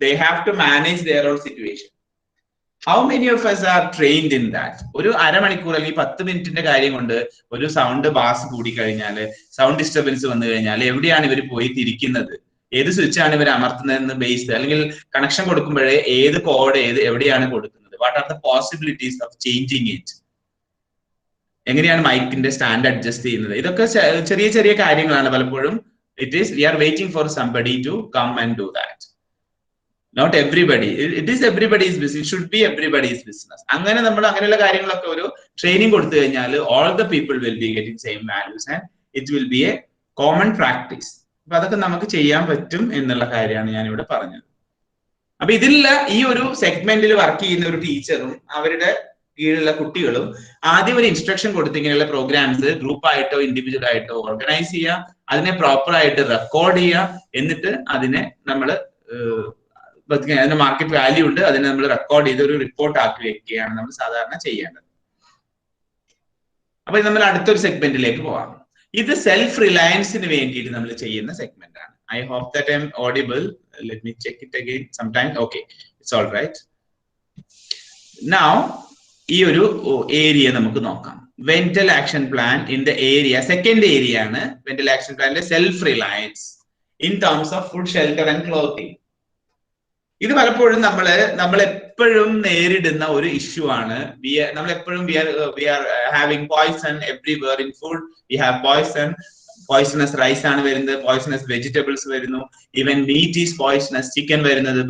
They have to manage their own situation. How many of us are trained in that? ഒരു അരമണിക്കൂർ അല്ലെങ്കിൽ 10 മിനിറ്റിന്റെ കാര്യം കൊണ്ട് ഒരു സൗണ്ട് ബാസ് കൂടി കഴിഞ്ഞാൽ, സൗണ്ട് ഡിസ്റ്റർബൻസ് വന്നു കഴിഞ്ഞാൽ എവിടെയാണ് ഇവർ പോയി തിരിക്കുന്നത്, ഏത് സ്വിച്ച് ആണ് ഇവർ അമർത്തുന്നതെന്ന് ബേസ്, അല്ലെങ്കിൽ കണക്ഷൻ കൊടുക്കുമ്പോഴേ ഏത് കോഡ് എവിടെയാണ് കൊടുക്കുന്നത്, what are the possibilities of changing it, എങ്ങനെയാണ് മൈക്കിന്റെ സ്റ്റാൻഡ് അഡ്ജസ്റ്റ് ചെയ്യുന്നത്, ഇതൊക്കെ ചെറിയ ചെറിയ കാര്യങ്ങളാണ്. പലപ്പോഴും we are waiting for somebody to come and do that. Not everybody, it is everybody's business, it should be everybody's business. അങ്ങനെ നമ്മൾ അങ്ങനെയുള്ള കാര്യങ്ങളൊക്കെ ഒരു ട്രെയിനിങ് കൊടുത്തു കഴിഞ്ഞാൽ all the people will be getting same values and it will be a common practice. അപ്പൊ അതൊക്കെ നമുക്ക് ചെയ്യാൻ പറ്റും എന്നുള്ള കാര്യമാണ് ഞാൻ ഇവിടെ പറഞ്ഞത്. അപ്പൊ ഇതിലുള്ള ഈ ഒരു സെഗ്മെന്റിൽ വർക്ക് ചെയ്യുന്ന ഒരു ടീച്ചറും അവരുടെ കീഴിലുള്ള കുട്ടികളും ആദ്യം ഒരു ഇൻസ്ട്രക്ഷൻ കൊടുത്ത് ഇങ്ങനെയുള്ള പ്രോഗ്രാംസ് ഗ്രൂപ്പായിട്ടോ ഇൻഡിവിജ്വൽ ആയിട്ടോ ഓർഗനൈസ് ചെയ്യുക, അതിനെ പ്രോപ്പർ ആയിട്ട് റെക്കോർഡ് ചെയ്യുക, എന്നിട്ട് അതിനെ നമ്മൾ അതിന് മാർക്കറ്റ് വാല്യൂ ഉണ്ട്, അതിനെ നമ്മൾ റെക്കോർഡ് ചെയ്ത് ഒരു റിപ്പോർട്ട് ആക്കി വെക്കുകയാണ് നമ്മൾ സാധാരണ ചെയ്യേണ്ടത്. അപ്പൊ നമ്മൾ അടുത്തൊരു സെഗ്മെന്റിലേക്ക് പോവാം. ഇത് സെൽഫ് റിലയൻസിന് വേണ്ടിയിട്ട് നമ്മൾ ചെയ്യുന്ന സെഗ്മെന്റ് ആണ്. I hope that I'm audible. Let me check it again sometime. Okay, it's all right. Now ഈ ഒരു ഏരിയ നമുക്ക് നോക്കാം. വെന്റൽ action plan in the area, second area ആണ് വെന്റൽ ആക്ഷൻ പ്ലാനിലെ self reliance in terms of food, shelter and clothing. ഇത് പലപ്പോഴും നമ്മൾ എപ്പോഴും നേരിടുന്ന ഒരു ഇഷ്യൂ ആണ്. നമ്മൾ എപ്പോഴും we are having poison everywhere in food. We have poisonous rice ആണ് വരുന്നത്, പോയ്സണസ് വെജിറ്റബിൾസ് വരുന്നു, even meat is poisonous, chicken വരുന്നത്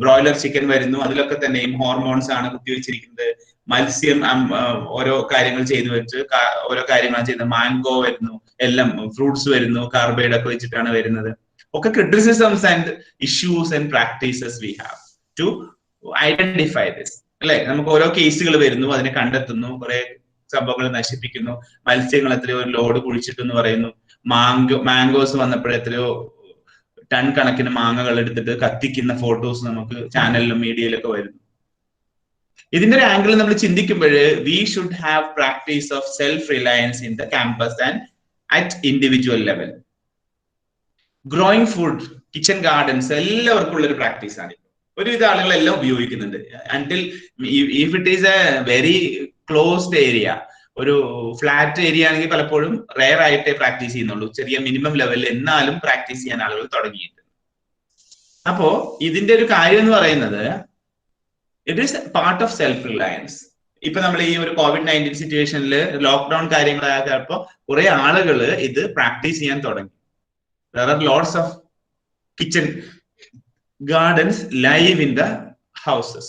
ബ്രോയിലർ ചിക്കൻ വരുന്നു, അതിലൊക്കെ തന്നെയും ഹോർമോൺസ് ആണ് കുത്തിവെച്ചിരിക്കുന്നത്. മത്സ്യം ഓരോ കാര്യങ്ങൾ ചെയ്തു വെച്ച് ഓരോ കാര്യങ്ങളാണ് ചെയ്യുന്നത്. മാംഗോ വരുന്നു, എല്ലാം ഫ്രൂട്ട്സ് വരുന്നു, കാർബൈഡ് ഒക്കെ വെച്ചിട്ടാണ് വരുന്നത്. Okay, criticisms and issues and practices we have to identify this. അല്ലെ, നമുക്ക് ഓരോ കേസുകൾ വരുന്നു, അതിനെ കണ്ടെത്തുന്നു, കുറെ സംഭവങ്ങൾ നശിപ്പിക്കുന്നു. മത്സ്യങ്ങൾ എത്രയോ ലോഡ് കുഴിച്ചിട്ടെന്ന് പറയുന്നു. മാംഗോസ് വന്നപ്പോൾ എത്രയോ ടൺ കണക്കിന് മാങ്ങകൾ എടുത്തിട്ട് കത്തിക്കുന്ന ഫോട്ടോസ് നമുക്ക് ചാനലിലും മീഡിയയിലൊക്കെ വരുന്നു. ഇതിന്റെ ഒരു ആംഗിൾ നമ്മൾ ചിന്തിക്കുമ്പോൾ we should have practice of self reliance in the campus and at individual level. Growing food, kitchen gardens എല്ലാവർക്കും ഉള്ള ഒരു പ്രാക്ടീസ് ആണ്. ഒരുവിധ ആളുകളെല്ലാം ഉപയോഗിക്കുന്നുണ്ട്. അൻറ്റിൽ if it is A very closed area, ഒരു ഫ്ലാറ്റ് ഏരിയ ആണെങ്കിൽ പലപ്പോഴും റെയർ ആയിട്ടേ പ്രാക്ടീസ് ചെയ്യുന്നുള്ളൂ. ചെറിയ മിനിമം ലെവലിൽ എന്നാലും പ്രാക്ടീസ് ചെയ്യാൻ ആളുകൾ തുടങ്ങിയിട്ടുണ്ട്. അപ്പോ ഇതിന്റെ ഒരു കാര്യം എന്ന് പറയുന്നത് it is part of self Reliance. ഇപ്പൊ നമ്മൾ ഈ ഒരു COVID-19 സിറ്റുവേഷനിൽ ലോക്ക്ഡൌൺ കാര്യങ്ങളായപ്പോ കുറെ ആളുകൾ ഇത് പ്രാക്ടീസ് ചെയ്യാൻ തുടങ്ങി. There are lots of kitchen gardens live in the houses.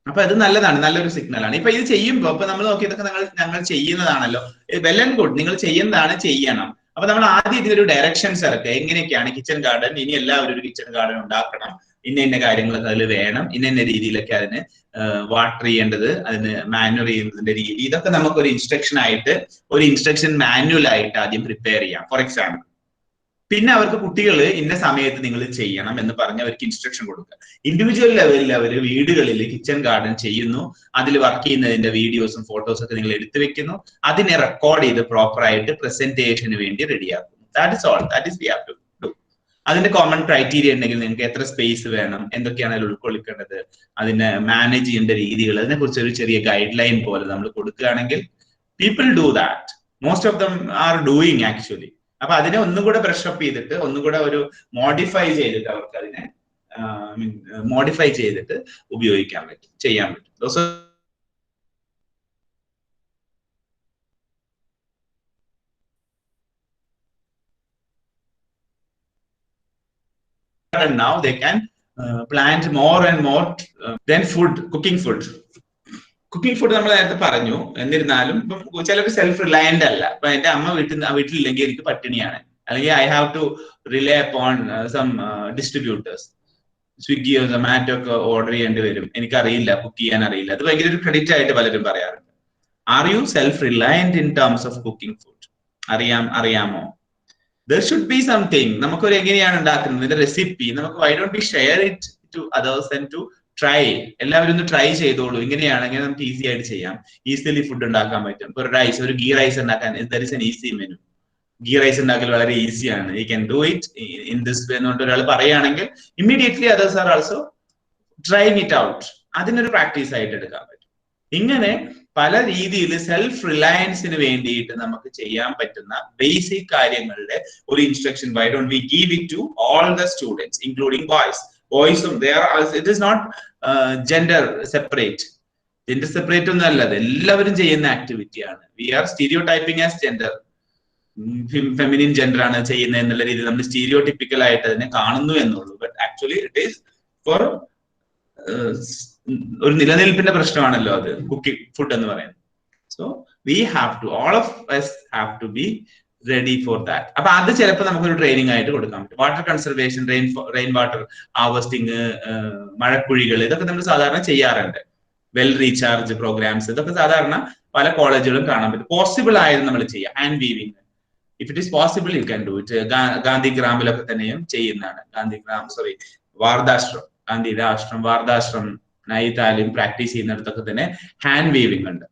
അപ്പൊ അത് നല്ലതാണ്, നല്ലൊരു സിഗ്നൽ ആണ്. ഇപ്പൊ ഇത് ചെയ്യുമ്പോൾ ഇപ്പൊ നമ്മൾ നോക്കി ഇതൊക്കെ ഞങ്ങൾ ചെയ്യുന്നതാണല്ലോ, വെൽ ആൻഡ് ഗുഡ്, നിങ്ങൾ ചെയ്യുന്നതാണ്, ചെയ്യണം. അപ്പൊ നമ്മൾ ആദ്യം ഇതിനൊരു ഡയറക്ഷൻസ് ഇറക്കുക. എങ്ങനെയൊക്കെയാണ് കിച്ചൺ ഗാർഡൻ, ഇനി എല്ലാവരും ഒരു കിച്ചൺ ഗാർഡൻ ഉണ്ടാക്കണം, ഇന്ന കാര്യങ്ങളൊക്കെ അതിൽ വേണം, ഇന്ന രീതിയിലൊക്കെ അതിന് വാട്ടർ ചെയ്യേണ്ടത്, അതിന് മാനുവൽ ചെയ്യുന്നതിന്റെ രീതി, ഇതൊക്കെ നമുക്കൊരു ഇൻസ്ട്രക്ഷൻ ആയിട്ട്, ഒരു ഇൻസ്ട്രക്ഷൻ മാനുവൽ ആയിട്ട് ആദ്യം പ്രിപ്പയർ ചെയ്യാം. ഫോർ എക്സാമ്പിൾ, പിന്നെ അവർക്ക് കുട്ടികൾ ഇന്ന സമയത്ത് നിങ്ങൾ ചെയ്യണം എന്ന് പറഞ്ഞ് അവർക്ക് ഇൻസ്ട്രക്ഷൻ കൊടുക്കുക. ഇൻഡിവിജ്വൽ ലെവലിൽ അവർ വീടുകളിൽ കിച്ചൺ ഗാർഡൻ ചെയ്യുന്നു, അതിൽ വർക്ക് ചെയ്യുന്നതിന്റെ വീഡിയോസും ഫോട്ടോസും ഒക്കെ നിങ്ങൾ എടുത്തു വെക്കുന്നു, അതിനെ റെക്കോർഡ് ചെയ്ത് പ്രോപ്പർ ആയിട്ട് പ്രസന്റേഷന് വേണ്ടി റെഡിയാക്കുന്നു. That is all, that is we have to do. അതിന്റെ കോമൺ ക്രൈറ്റീരിയ ഉണ്ടെങ്കിൽ നിങ്ങൾക്ക് എത്ര സ്പേസ് വേണം, എന്തൊക്കെയാണ് അതിൽ ഉൾക്കൊള്ളിക്കേണ്ടത്, അതിനെ മാനേജ് ചെയ്യേണ്ട രീതികൾ, അതിനെ കുറിച്ച് ഒരു ചെറിയ ഗൈഡ് ലൈൻ പോലെ നമ്മൾ കൊടുക്കുകയാണെങ്കിൽ people do that. Most of them are doing actually. അപ്പൊ അതിനെ ഒന്നുകൂടെ ബ്രഷപ്പ് ചെയ്തിട്ട്, ഒന്നുകൂടെ ഒരു മോഡിഫൈ ചെയ്തിട്ട് അവർക്ക് അതിനെ മോഡിഫൈ ചെയ്തിട്ട് ഉപയോഗിക്കാൻ പറ്റും, ചെയ്യാൻ പറ്റും. And now they can plant more and more. Then food, cooking food. Cooking food നമ്മൾ നേരത്തെ പറഞ്ഞു. എന്നിരുന്നാലും ഇപ്പം ചിലർ സെൽഫ് റിലയന്റ് അല്ല. ഇപ്പൊ എന്റെ അമ്മ വീട്ടിലില്ലെങ്കിൽ എനിക്ക് പട്ടിണിയാണ്, അല്ലെങ്കിൽ I have to rely upon some distributors. സ്വിഗ്ഗിയോ സൊമാറ്റോ ഒക്കെ ഓർഡർ ചെയ്യേണ്ടി വരും, എനിക്കറിയില്ല, കുക്ക് ചെയ്യാൻ അറിയില്ല. അത് ഭയങ്കര ഒരു ക്രെഡിറ്റ് ആയിട്ട് പലരും പറയാറുണ്ട്. Are you self reliant in terms of cooking food? അറിയാമോ? There should be something. നമുക്കൊരു എങ്ങനെയാണ് ഉണ്ടാക്കുന്നത്, ഇതിന്റെ റെസിപ്പി നമുക്ക് why don't be share it to others and to try. എല്ലാവരും ഒന്ന് ട്രൈ ചെയ്തോളൂ. ഇങ്ങനെയാണെങ്കിൽ നമുക്ക് ഈസി ആയിട്ട് ചെയ്യാം, ഈസിലി ഫുഡ് ഉണ്ടാക്കാൻ പറ്റും. ഒരു റൈസ്, ഒരു ഗീ റൈസ് ഉണ്ടാക്കാൻ there is an easy menu. Ghee rice ഉണ്ടാക്കൽ വളരെ ഈസിയാണ്. You can do it in this way എന്ന് പറഞ്ഞിട്ട് ഒരാൾ പറയുകയാണെങ്കിൽ immediately others are also trying it out. അതിനൊരു പ്രാക്ടീസ് ആയിട്ട് എടുക്കാൻ പറ്റും. ഇങ്ങനെ പല രീതിയിൽ സെൽഫ് റിലയൻസിന് വേണ്ടിയിട്ട് നമുക്ക് ചെയ്യാൻ പറ്റുന്ന ബേസിക് കാര്യങ്ങളുടെ ഒരു instruction why don't we give it to all the students including boys. ബോയ്സും it is not gender separate. Gender separate ഒന്നും അല്ല, അത് എല്ലാവരും ചെയ്യുന്ന ആക്ടിവിറ്റിയാണ്. We are stereo typing as gender, feminine gender ആണ് ചെയ്യുന്നത് എന്നുള്ള രീതിയിൽ നമ്മൾ സ്റ്റീരിയോ ടിപ്പിക്കൽ ആയിട്ട് അതിനെ കാണുന്നു എന്നുള്ളൂ. But actually it is for ഒരു നിലനിൽപ്പിന്റെ പ്രശ്നമാണല്ലോ അത്, കുക്കിംഗ് ഫുഡ് എന്ന് പറയുന്നത്. So we have to, all of us have to be ready for that. അപ്പൊ അത് ചിലപ്പോൾ നമുക്കൊരു ട്രെയിനിങ് ആയിട്ട് കൊടുക്കാൻ പറ്റും. Water conservation, rain water harvesting, മഴക്കുഴികൾ, ഇതൊക്കെ നമ്മൾ സാധാരണ ചെയ്യാറുണ്ട്. വെൽ റീചാർജ് പ്രോഗ്രാംസ്, ഇതൊക്കെ സാധാരണ പല കോളേജുകളും കാണാൻ പറ്റും. പോസിബിൾ ആയത് നമ്മൾ ചെയ്യാം. Hand weaving, if it is possible you can do it. ഗാന്ധിഗ്രാമിലൊക്കെ തന്നെയും ചെയ്യുന്നതാണ്. വാർധാശ്രം, ഗാന്ധിയുടെ ആശ്രമം, വാർധാശ്രം, നൈതാലും പ്രാക്ടീസ് ചെയ്യുന്നിടത്തൊക്കെ തന്നെ ഹാൻഡ് വീവിംഗ് ഉണ്ട്.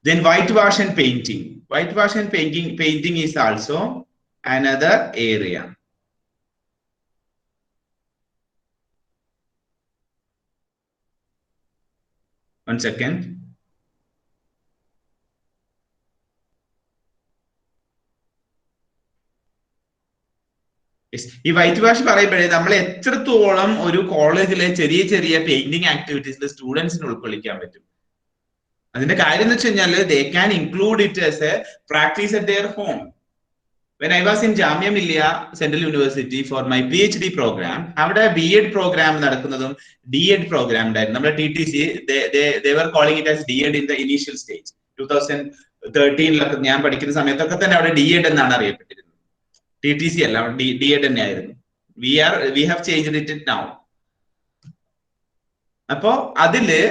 Then white wash and painting. White wash and painting is also another area. One second. ഈ വൈറ്റ് വാഷ് പറയുമ്പോഴേ നമ്മൾ എത്രത്തോളം ഒരു കോളേജിലെ ചെറിയ ചെറിയ പെയിന്റിംഗ് ആക്ടിവിറ്റീസിൽ സ്റ്റുഡൻസിന് ഉൾക്കൊള്ളിക്കാൻ പറ്റും. അതിന്റെ കാര്യം എന്ന് വെച്ച് കഴിഞ്ഞാൽ they can include it as a practice at their home. When I was in Jamia Millia central university for my PhD programme, അവിടെ B.Ed പ്രോഗ്രാം നടക്കുന്നതും D.Ed പ്രോഗ്രാം ഉണ്ടായിരുന്നു. നമ്മുടെ TTC they were calling it as D.Ed in the initial stage. 2013 ഞാൻ പഠിക്കുന്ന സമയത്തൊക്കെ തന്നെ അവിടെ D.Ed എന്നാണ് അറിയപ്പെട്ടിരുന്നത്. TTC അല്ല, D.Ed തന്നെ ആയിരുന്നു. We have changed it now. അപ്പോ അതില്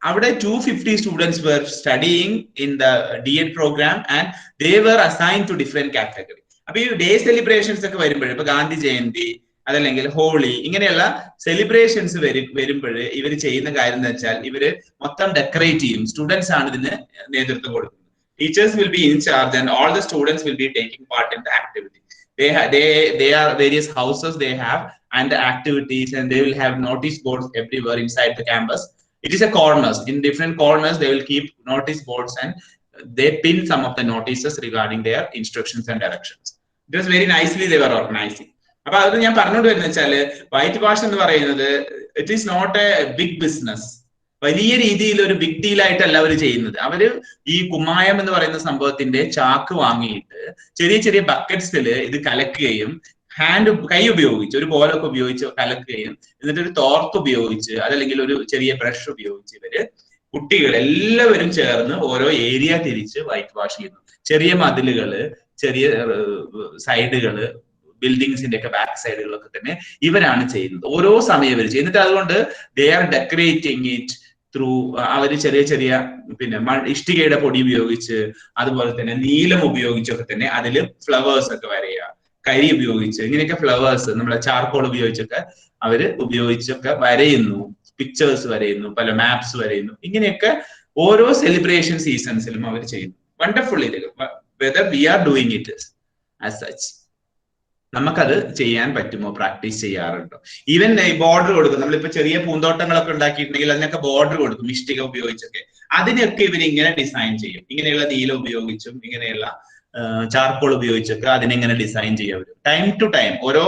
അവിടെ 250 students were studying in the D.Ed program and they were assigned to different category. അപ്പൊ ഈ ഡേ സെലിബ്രേഷൻസ് ഒക്കെ വരുമ്പോഴേ, ഇപ്പൊ ഗാന്ധി ജയന്തി അതല്ലെങ്കിൽ ഹോളി, ഇങ്ങനെയുള്ള സെലിബ്രേഷൻസ് വരുമ്പോൾ ഇവർ ചെയ്യുന്ന കാര്യം എന്ന് വെച്ചാൽ ഇവര് മൊത്തം ഡെക്കറേറ്റ് ചെയ്യും. സ്റ്റുഡൻസ് ആണ് ഇതിന് നേതൃത്വം കൊടുക്കുന്നത്. Teachers will be in charge and all the students will be taking part in the activity. They are various houses they have and the activities, and they will have notice boards everywhere inside the campus. It is a corners. In different corners, they will keep notice boards and they pin some of the notices regarding their instructions and directions. It was very nicely they were organizing. അപ്പൊ അത് ഞാൻ പറഞ്ഞുകൊണ്ട് വരുന്ന വെച്ചാല് white wash എന്ന് പറയുന്നത് it is not a big business. വലിയ രീതിയിൽ ഒരു ബിഗ് ഡീൽ ആയിട്ടല്ല അവർ ചെയ്യുന്നത്. അവര് ഈ കുമ്മായം എന്ന് പറയുന്ന സംഭവത്തിന്റെ ചാക്ക് വാങ്ങിയിട്ട് ചെറിയ ചെറിയ ബക്കറ്റ്സിൽ ഇത് കലക്കുകയും കൈ ഉപയോഗിച്ച് ഒരു ബോലൊക്കെ ഉപയോഗിച്ച് കലക്കുകയും എന്നിട്ട് ഒരു തോർത്ത് ഉപയോഗിച്ച് അതല്ലെങ്കിൽ ഒരു ചെറിയ ബ്രഷ് ഉപയോഗിച്ച് ഇവര് കുട്ടികൾ എല്ലാവരും ചേർന്ന് ഓരോ ഏരിയ തിരിച്ച് വൈറ്റ് വാഷ് ചെയ്യുന്നു. ചെറിയ മതിലുകള്, ചെറിയ സൈഡുകള്, ബിൽഡിങ്സിന്റെ ഒക്കെ ബാക്ക് സൈഡുകളൊക്കെ തന്നെ ഇവരാണ് ചെയ്യുന്നത്. ഓരോ സമയം ഇവർ ചെയ്യുന്നിട്ട് അതുകൊണ്ട് they are decorating it through. അവര് ചെറിയ ചെറിയ ഇഷ്ടികയുടെ പൊടി ഉപയോഗിച്ച് അതുപോലെ തന്നെ നീലം ഉപയോഗിച്ചൊക്കെ തന്നെ അതില് ഫ്ലവേഴ്സ് ഒക്കെ വരയുക, കരി ഉപയോഗിച്ച് ഇങ്ങനെയൊക്കെ ഫ്ലവേഴ്സ് നമ്മളെ ചാർക്കോൾ ഉപയോഗിച്ചൊക്കെ അവര് ഉപയോഗിച്ചൊക്കെ വരയുന്നു. പിക്ചേഴ്സ് വരയുന്നു, പല മാപ്സ് വരയുന്നു. ഇങ്ങനെയൊക്കെ ഓരോ സെലിബ്രേഷൻ സീസൺസിലും അവർ ചെയ്യുന്നു. വണ്ടർഫുൾ. ഇത് whether V R doing it as such, നമുക്കത് ചെയ്യാൻ പറ്റുമോ? പ്രാക്ടീസ് ചെയ്യാറുണ്ടോ? ഈവൻ ബോർഡർ കൊടുക്കും. നമ്മളിപ്പോ ചെറിയ പൂന്തോട്ടങ്ങളൊക്കെ ഉണ്ടാക്കിയിട്ടുണ്ടെങ്കിൽ അതിനൊക്കെ ബോർഡർ കൊടുക്കും ഇഷ്ടിക ഉപയോഗിച്ചൊക്കെ. അതിനൊക്കെ ഇവർ ഇങ്ങനെ ഡിസൈൻ ചെയ്യും. ഇങ്ങനെയുള്ള നീല ഉപയോഗിച്ചും ഇങ്ങനെയുള്ള ചാർക്കോൾ ഉപയോഗിച്ചൊക്കെ അതിനെങ്ങനെ ഡിസൈൻ ചെയ്യാൻ പറ്റും. ടൈം ടു ടൈം ഓരോ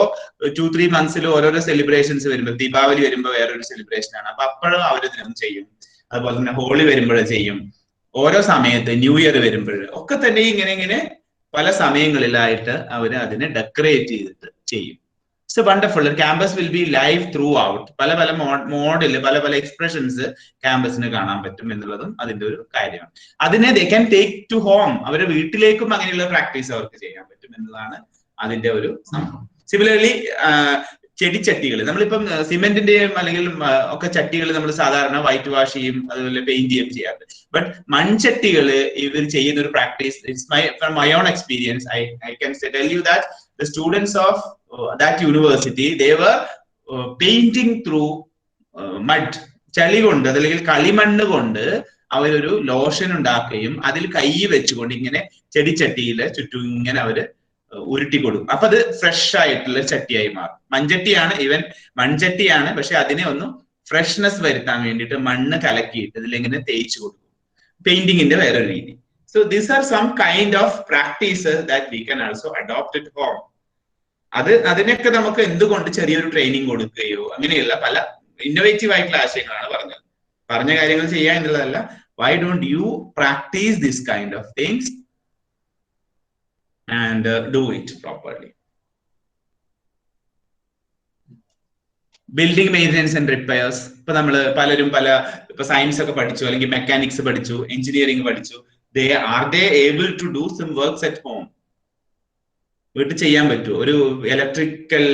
2-3 months ഓരോരോ സെലിബ്രേഷൻസ് വരുമ്പോൾ, ദീപാവലി വരുമ്പോൾ വേറൊരു സെലിബ്രേഷൻ ആണ്, അപ്പൊ അപ്പോഴും അവരിതിനും ചെയ്യും. അതുപോലെ തന്നെ ഹോളി വരുമ്പോഴും ചെയ്യും. ഓരോ സമയത്ത് ന്യൂ ഇയർ വരുമ്പോൾ ഒക്കെ തന്നെ ഇങ്ങനെ പല സമയങ്ങളിലായിട്ട് അവര് അതിനെ ഡെക്കറേറ്റ് ചെയ്തിട്ട് ചെയ്യും. So wonderful. The campus will be live throughout. പല പല മോഡൽ പല പല എക്സ്പ്രഷൻസ് ക്യാമ്പസിന് കാണാൻ പറ്റും എന്നുള്ളതും അതിന്റെ ഒരു കാര്യമാണ്. അതിനെ they can take to home. അവരുടെ വീട്ടിലേക്കും അങ്ങനെയുള്ള പ്രാക്ടീസ് അവർക്ക് ചെയ്യാൻ പറ്റും എന്നതാണ് അതിന്റെ ഒരു സംഭവം. സിമിലർലി ചെടിച്ചട്ടികൾ, നമ്മളിപ്പം സിമെന്റിന്റെയും അല്ലെങ്കിൽ ഒക്കെ ചട്ടികൾ നമ്മൾ സാധാരണ വൈറ്റ് വാഷ് ചെയ്യും, അതുപോലെ പെയിന്റ് ചെയ്യും ചെയ്യാറുണ്ട്. ബട്ട് മൺചട്ടികൾ ഇവർ ചെയ്യുന്ന ഒരു practice, it's from my own experience, I can tell you that the students of that university, they were painting through mud. ചളി കൊണ്ട് അല്ലെങ്കിൽ കളിമണ്ണ് കൊണ്ട് അവരൊരു ലോഷൻ ഉണ്ടാക്കുകയും അതിൽ കൈ വെച്ചുകൊണ്ട് ഇങ്ങനെ ചെടിച്ചട്ടിയില് ചുറ്റും ഇങ്ങനെ അവര് ഉരുട്ടി കൊടുക്കും. അപ്പൊ അത് ഫ്രഷ് ആയിട്ടുള്ള ചട്ടിയായി മാറും. മൺചട്ടിയാണ്, ഈവൻ മൺചട്ടിയാണ്, പക്ഷെ അതിനെ ഒന്ന് ഫ്രഷ്നെസ് വരുത്താൻ വേണ്ടിയിട്ട് മണ്ണ് കലക്കിയിട്ട് ഇതിലിങ്ങനെ തേച്ച് കൊടുക്കും. പെയിന്റിങ്ങിന്റെ വേറൊരു രീതി. So these are some kind of practices that we can also adopt at home. അതിനൊക്കെ നമുക്ക് എന്തുകൊണ്ട് ചെറിയൊരു ട്രെയിനിങ് കൊടുക്കുകയോ അങ്ങനെയുള്ള പല ഇന്നോവേറ്റീവ് ആയിട്ടുള്ള ആശയങ്ങളാണ് പറഞ്ഞത്. പറഞ്ഞ കാര്യങ്ങൾ ചെയ്യുക എന്നുള്ളതല്ല. Why don't you practice this kind of things and do it properly? Building maintenance and repairs. ഇപ്പൊ നമ്മള് പലരും ഇപ്പൊ സയൻസ് ഒക്കെ പഠിച്ചു, അല്ലെങ്കിൽ മെക്കാനിക്സ് പഠിച്ചു, എഞ്ചിനീയറിംഗ് പഠിച്ചു. Are they able to do some works at home? വീട്ടിൽ ചെയ്യാൻ പറ്റുമോ? ഒരു ഇലക്ട്രിക്കൽ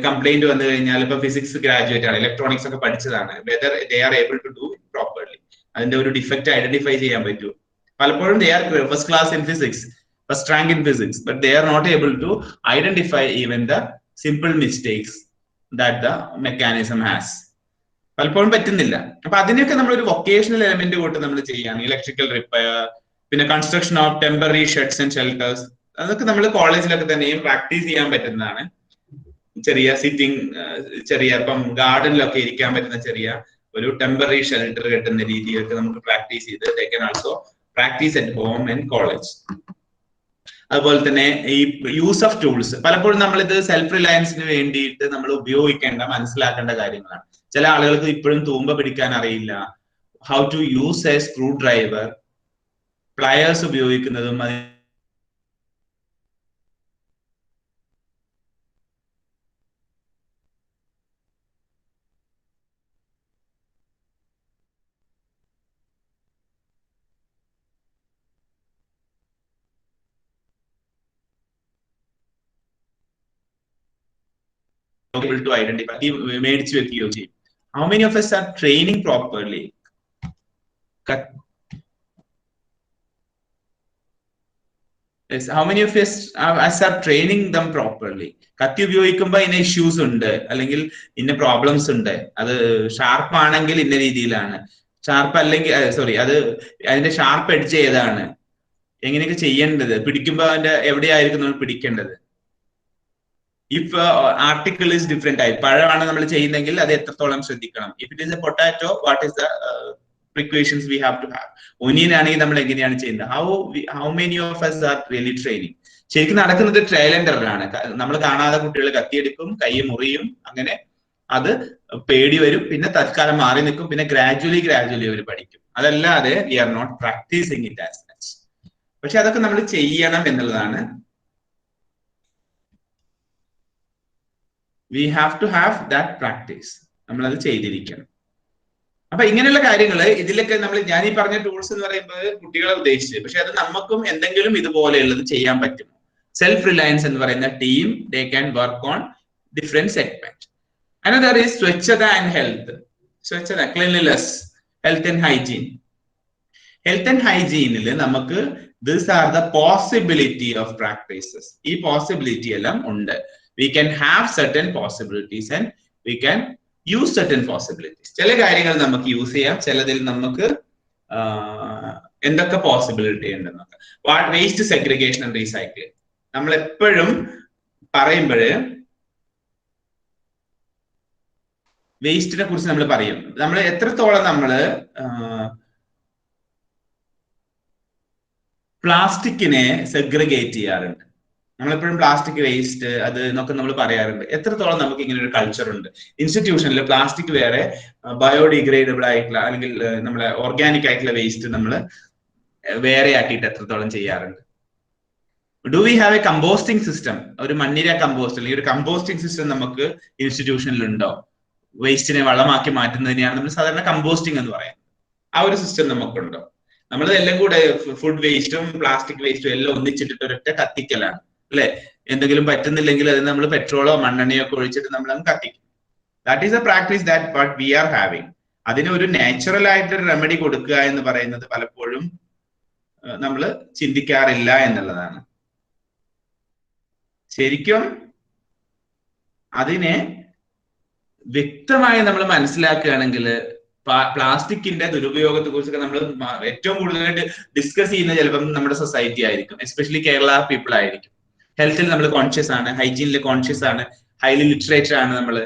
കംപ്ലൈന്റ് വന്നു കഴിഞ്ഞാൽ, ഇപ്പൊ ഫിസിക്സ് ഗ്രാജുവേറ്റ് ആണ്, ഇലക്ട്രോണിക്സ് ഒക്കെ പഠിച്ചതാണ്, whether they are able to do it properly? അതിന്റെ ഒരു ഡിഫക്റ്റ് ഐഡന്റിഫൈ ചെയ്യാൻ പറ്റുമോ? പലപ്പോഴും they are first class in physics, first rank in physics, but they are not able to identify even the simple mistakes that the mechanism has. പലപ്പോഴും പറ്റുന്നില്ല. അപ്പൊ അതിനൊക്കെ നമ്മളൊരു വൊക്കേഷണൽ എലമെന്റ് കൂട്ട് നമ്മൾ ചെയ്യാണ്. ഇലക്ട്രിക്കൽ റിപ്പയർ, പിന്നെ construction of temporary sheds and shelters, അതൊക്കെ നമ്മൾ കോളേജിലൊക്കെ തന്നെയും പ്രാക്ടീസ് ചെയ്യാൻ പറ്റുന്നതാണ്. ചെറിയ സിറ്റിംഗ്, ചെറിയ ഇപ്പം ഗാർഡനിലൊക്കെ ഇരിക്കാൻ പറ്റുന്ന ചെറിയ ഒരു ടെമ്പററി ഷെൽട്ടർ കെട്ടുന്ന രീതിയൊക്കെ നമുക്ക് പ്രാക്ടീസ് ചെയ്ത് they can also practice at home and college. അതുപോലെ തന്നെ ഈ യൂസ് ഓഫ് ടൂൾസ്, പലപ്പോഴും നമ്മളിത് സെൽഫ് റിലയൻസിന് വേണ്ടിയിട്ട് നമ്മൾ ഉപയോഗിക്കേണ്ട, മനസ്സിലാക്കേണ്ട കാര്യങ്ങളാണ്. ചില ആളുകൾക്ക് ഇപ്പോഴും തൂമ്പ പിടിക്കാൻ അറിയില്ല. How to use a screwdriver, pliers ഉപയോഗിക്കുന്നതും able to identify, മേടിച്ചു വെക്കുകയോ ചെയ്യും. How many of us are training properly? Yes, how many of us are training them properly? കത്തി ഉപയോഗിക്കുമ്പോൾ ഇന്ന ഇഷ്യൂസ് ഉണ്ട്, അല്ലെങ്കിൽ ഇന്ന പ്രോബ്ലംസ് ഉണ്ട്. അത് ഷാർപ്പ് ആണെങ്കിൽ ഇന്ന രീതിയിലാണ്, ഷാർപ്പ് അല്ലെങ്കിൽ അതിന്റെ ഷാർപ്പ് എഡ്ജ് ഏതാണ്, എങ്ങനെയൊക്കെ ചെയ്യേണ്ടത്, പിടിക്കുമ്പോൾ അതിന്റെ എവിടെയായിരിക്കും നമ്മൾ പിടിക്കേണ്ടത്. ഇഫ് ആർട്ടിക്കിൾ ഇസ് ഡിഫറെന്റ് ആയി, പഴമാണ് നമ്മൾ ചെയ്യുന്നെങ്കിൽ അത് എത്രത്തോളം ശ്രദ്ധിക്കണം. If it is A potato, what is the precautions we have to have. Onion ആണെങ്കിൽ നമ്മൾ എങ്ങനെയാണ് ചെയ്യുന്നത്? How many of us are really training? ശരിക്കും നടക്കുന്നത് ട്രയൽ ആൻഡ് എറർ ആണ്. നമ്മൾ കാണാതെ കുട്ടികൾ കത്തിയെടുക്കും, കൈ മുറിയും, അങ്ങനെ അത് പേടി വരും, പിന്നെ തൽക്കാലം മാറി നിൽക്കും, പിന്നെ ഗ്രാജുവലി അവർ പഠിക്കും. അതല്ലാതെ we are not practicing it as much. പക്ഷെ അതൊക്കെ നമ്മൾ ചെയ്യണം എന്നുള്ളതാണ്. We have to have that practice. നമ്മളത് ചെയ്തിരിക്കണം. അപ്പൊ ഇങ്ങനെയുള്ള കാര്യങ്ങൾ ഇതിലൊക്കെ ഞാൻ ഈ പറഞ്ഞ ടൂൾസ് എന്ന് പറയുമ്പോൾ കുട്ടികളെ ഉദ്ദേശിച്ചത്, പക്ഷെ അത് നമുക്കും എന്തെങ്കിലും ഇതുപോലെയുള്ളത് ചെയ്യാൻ പറ്റും. സെൽഫ് റിലയൻസ് എന്ന് പറയുന്ന team, they can work on different segment. Another is swachhata and health. Swachhata, cleanliness, health and hygiene. Health and ഹൈജീനിൽ നമുക്ക് this are the possibility of practices. ഈ പോസിബിലിറ്റി എല്ലാം ഉണ്ട്. We can have certain possibilities and we can use certain possibilities. ചില കാര്യങ്ങൾ നമുക്ക് use ചെയ്യാം, ചിലതിൽ നമുക്ക് എന്തൊക്കെ പോസിബിലിറ്റി ഉണ്ടെന്നൊക്കെ. വേസ്റ്റ് സെഗ്രിഗേഷൻ ആൻഡ് റീസൈക്ലിംഗ് നമ്മൾ എപ്പോഴും പറയുമ്പോൾ വേസ്റ്റിനെ കുറിച്ച് നമ്മൾ പറയും. നമ്മൾ എത്രത്തോളം പ്ലാസ്റ്റിക്കിനെ സെഗ്രിഗേറ്റ് ചെയ്യാറുണ്ട്. നമ്മളെപ്പോഴും പ്ലാസ്റ്റിക് വേസ്റ്റ് അത് എന്നൊക്കെ നമ്മൾ പറയാറുണ്ട്. എത്രത്തോളം നമുക്ക് ഇങ്ങനെ ഒരു കൾച്ചർ ഉണ്ട്? ഇൻസ്റ്റിറ്റ്യൂഷനിൽ പ്ലാസ്റ്റിക് വേറെ, ബയോഡിഗ്രേഡബിൾ ആയിട്ടുള്ള അല്ലെങ്കിൽ നമ്മളെ ഓർഗാനിക് ആയിട്ടുള്ള വേസ്റ്റ് നമ്മൾ വേറെ ആക്കിയിട്ട് എത്രത്തോളം ചെയ്യാറുണ്ട്? Do we have A composting system? ഒരു മണ്ണിര കമ്പോസ്റ്റ് അല്ലെങ്കിൽ ഒരു കമ്പോസ്റ്റിംഗ് സിസ്റ്റം നമുക്ക് ഇൻസ്റ്റിറ്റ്യൂഷനിൽ ഉണ്ടോ? വേസ്റ്റിനെ വളമാക്കി മാറ്റുന്നതിനെയാണ് നമ്മൾ സാധാരണ കമ്പോസ്റ്റിംഗ് എന്ന് പറയുന്നത്. ആ ഒരു സിസ്റ്റം നമുക്കുണ്ടോ? നമ്മളതെല്ലാം കൂടെ ഫുഡ് വേസ്റ്റും പ്ലാസ്റ്റിക് വേസ്റ്റും എല്ലാം ഒന്നിച്ചിട്ടിട്ട് ഒരൊറ്റ കത്തിക്കലാണ് അല്ലെ? എന്തെങ്കിലും പറ്റുന്നില്ലെങ്കിൽ അത് നമ്മൾ പെട്രോളോ മണ്ണെണ്ണയോ ഒക്കെ ഒഴിച്ചിട്ട് നമ്മൾ അങ്ങ് കത്തിക്കും. That is A practice that what we are having. അതിന് ഒരു നാച്ചുറൽ ആയിട്ടൊരു റെമഡി കൊടുക്കുക എന്ന് പറയുന്നത് പലപ്പോഴും നമ്മൾ ചിന്തിക്കാറില്ല എന്നുള്ളതാണ്. ശരിക്കും അതിനെ വ്യക്തമായി നമ്മൾ മനസ്സിലാക്കുകയാണെങ്കിൽ പ്ലാസ്റ്റിക്കിന്റെ ദുരുപയോഗത്തെ കുറിച്ചൊക്കെ നമ്മൾ ഏറ്റവും കൂടുതലായിട്ട് ഡിസ്കസ് ചെയ്യുന്ന ചിലപ്പം നമ്മുടെ സൊസൈറ്റി ആയിരിക്കും, എസ്പെഷ്യലി കേരള പീപ്പിൾ ആയിരിക്കും. ഹെൽത്തിൽ നമ്മൾ കോൺഷ്യസ് ആണ്, ഹൈജീനിൽ കോൺഷ്യസ് ആണ്, ഹൈലി ലിറ്ററേറ്റ് ആണ്. നമ്മൾ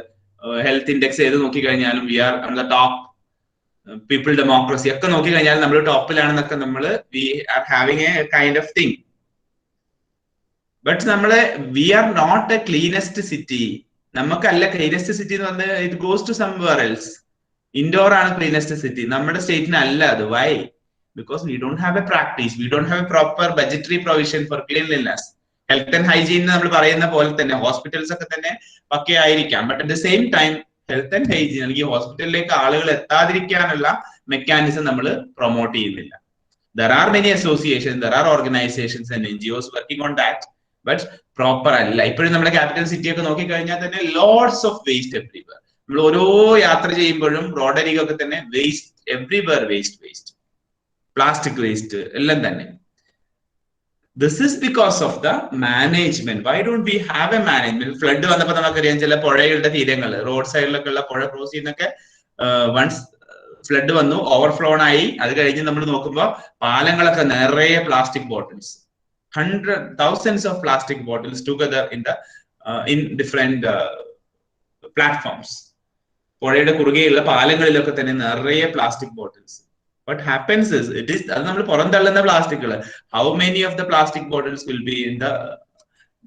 ഹെൽത്ത് ഇൻഡെക്സ് ഏത് നോക്കിക്കഴിഞ്ഞാലും we are on the top. People democracy ഒക്കെ നോക്കിക്കഴിഞ്ഞാൽ നമ്മൾ ടോപ്പിലാണെന്നൊക്കെ നമ്മൾ we are having a kind of thing. But നമ്മളെ we are not a cleanest city. നമുക്കല്ല ക്ലീനസ്റ്റ് സിറ്റി എന്ന് പറഞ്ഞാൽ it goes to somewhere else. Indore ആണ് ക്ലീനസ്റ്റ് സിറ്റി, നമ്മുടെ സ്റ്റേറ്റിന് അല്ല അത്. Why? Because we don't have a practice, we don't have A proper budgetary provision for cleanliness. Health and hygiene നമ്മൾ പറയുന്ന പോലെ തന്നെ ഹോസ്പിറ്റൽസ് ഒക്കെ തന്നെ പക്കെ ആയിരിക്കാം, but at the same time health and hygiene അല്ലെങ്കിൽ ഹോസ്പിറ്റലിലേക്ക് ആളുകൾ എത്താതിരിക്കാനുള്ള മെക്കാനിസം നമ്മൾ പ്രൊമോട്ട് ചെയ്യുന്നില്ല. There are many association, there are organisations and NGOs working on that, but proper അല്ല. ഇപ്പോഴും നമ്മുടെ ക്യാപിറ്റൽ സിറ്റി ഒക്കെ നോക്കിക്കഴിഞ്ഞാൽ തന്നെ ലോട്ട്സ് ഓഫ് വേസ്റ്റ് എവ്രിവെയർ. നമ്മൾ ഓരോ യാത്ര ചെയ്യുമ്പോഴും റോഡരികൊക്കെ തന്നെ waste everywhere, waste, plastic waste എല്ലാം തന്നെ. This is because of the management. Why don't we have a management? Flood വന്നപ്പോൾ നമുക്കറിയാം ചില പുഴകളുടെ തീരങ്ങൾ, റോഡ് സൈഡിലൊക്കെ ഉള്ള പുഴ ക്രോസ് ചെയ്യുന്നൊക്കെ വൺസ് ഫ്ലഡ് വന്നു ഓവർഫ്ലോൺ ആയി. അത് കഴിഞ്ഞ് നമ്മൾ നോക്കുമ്പോൾ പാലങ്ങളൊക്കെ നിറയെ plastic bottles, thousands of plastic bottles together in different platforms. പുഴയുടെ കുറുകെയുള്ള പാലങ്ങളിലൊക്കെ തന്നെ നിറയെ plastic bottles. What happens is, അത് നമ്മൾ പുറന്തള്ളുന്ന പ്ലാസ്റ്റിക്കുകൾ. How many of the plastic bottles will be in the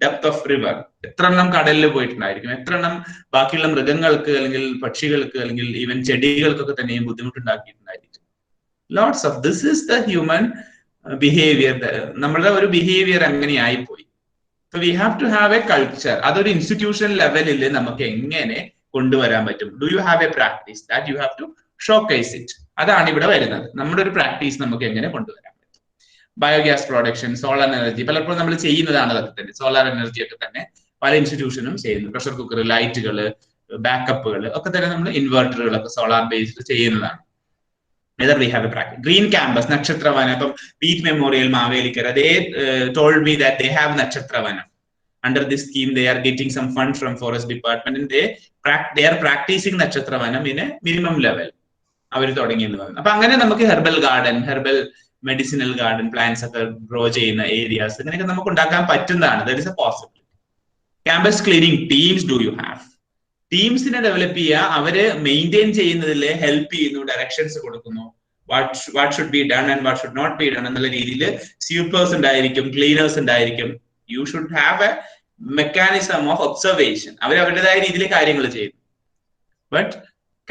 depth of river? എത്ര എണ്ണം കടലിൽ പോയിട്ടുണ്ടായിരിക്കും? എത്ര എണ്ണം ബാക്കിയുള്ള മൃഗങ്ങൾക്ക് അല്ലെങ്കിൽ പക്ഷികൾക്ക് അല്ലെങ്കിൽ ഈവൻ ചെടികൾക്കൊക്കെ തന്നെയും ബുദ്ധിമുട്ടുണ്ടാക്കിയിട്ടുണ്ടായിരിക്കും. Lots of this is the human behavior. നമ്മളുടെ ഒരു ബിഹേവിയർ അങ്ങനെയായി പോയി. So we have to have a culture. അതൊരു ഇൻസ്റ്റിറ്റ്യൂഷൻ ലെവലിൽ നമുക്ക് എങ്ങനെ കൊണ്ടുവരാൻ പറ്റും? Do you have a practice that you have to showcase it? അതാണ് ഇവിടെ വരുന്നത്. നമ്മുടെ ഒരു പ്രാക്ടീസ് നമുക്ക് എങ്ങനെ കൊണ്ടുവരാൻ പറ്റും? ബയോഗ്യാസ് പ്രൊഡക്ഷൻ, സോളാർ എനർജി, പലപ്പോഴും നമ്മൾ ചെയ്യുന്നതാണ്. അതൊക്കെ തന്നെ സോളാർ എനർജി ഒക്കെ തന്നെ പല ഇൻസ്റ്റിറ്റ്യൂഷനും ചെയ്യുന്നു. പ്രഷർ കുക്കർ, ലൈറ്റുകൾ, ബാക്കപ്പുകൾ ഒക്കെ തന്നെ നമ്മൾ ഇൻവെർട്ടറുകളൊക്കെ സോളാർ ബേസ്ഡ് ചെയ്യുന്നതാണ്. Whether we have a practice. Green campus, Nakshatravanam. Apam Peak Memorial Mavelikara, they told me that they have Nakshatravanam. Under this scheme, they are getting some funds from Forest Department, and they are practicing Nakshatravanam in a minimum level. അവർ തുടങ്ങിയെന്ന്. അപ്പൊ അങ്ങനെ നമുക്ക് herbal garden, herbal medicinal garden, plants ഒക്കെ grow ചെയ്യുന്ന areas ഇങ്ങനെയൊക്കെ നമുക്ക് ഉണ്ടാക്കാൻ പറ്റുന്നതാണ്. That is a possibility. Campus cleaning teams do you have? ടീംസിനെ ഡെവലപ്പ് ചെയ്യുക, അവര് മെയിൻറ്റെയിൻ ചെയ്യുന്നതിൽ ഹെൽപ്പ് ചെയ്യുന്നു, ഡയറക്ഷൻസ് കൊടുക്കുന്നു. What should be done and what should not be done എന്നുള്ള രീതിയിൽ സ്വീപ്പേഴ്സ് ഉണ്ടായിരിക്കും, ക്ലീനേഴ്സ് ഉണ്ടായിരിക്കും. You should have a mechanism of observation. അവർ അവരുടേതായ രീതിയിൽ കാര്യങ്ങൾ ചെയ്യുന്നു. ബട്ട്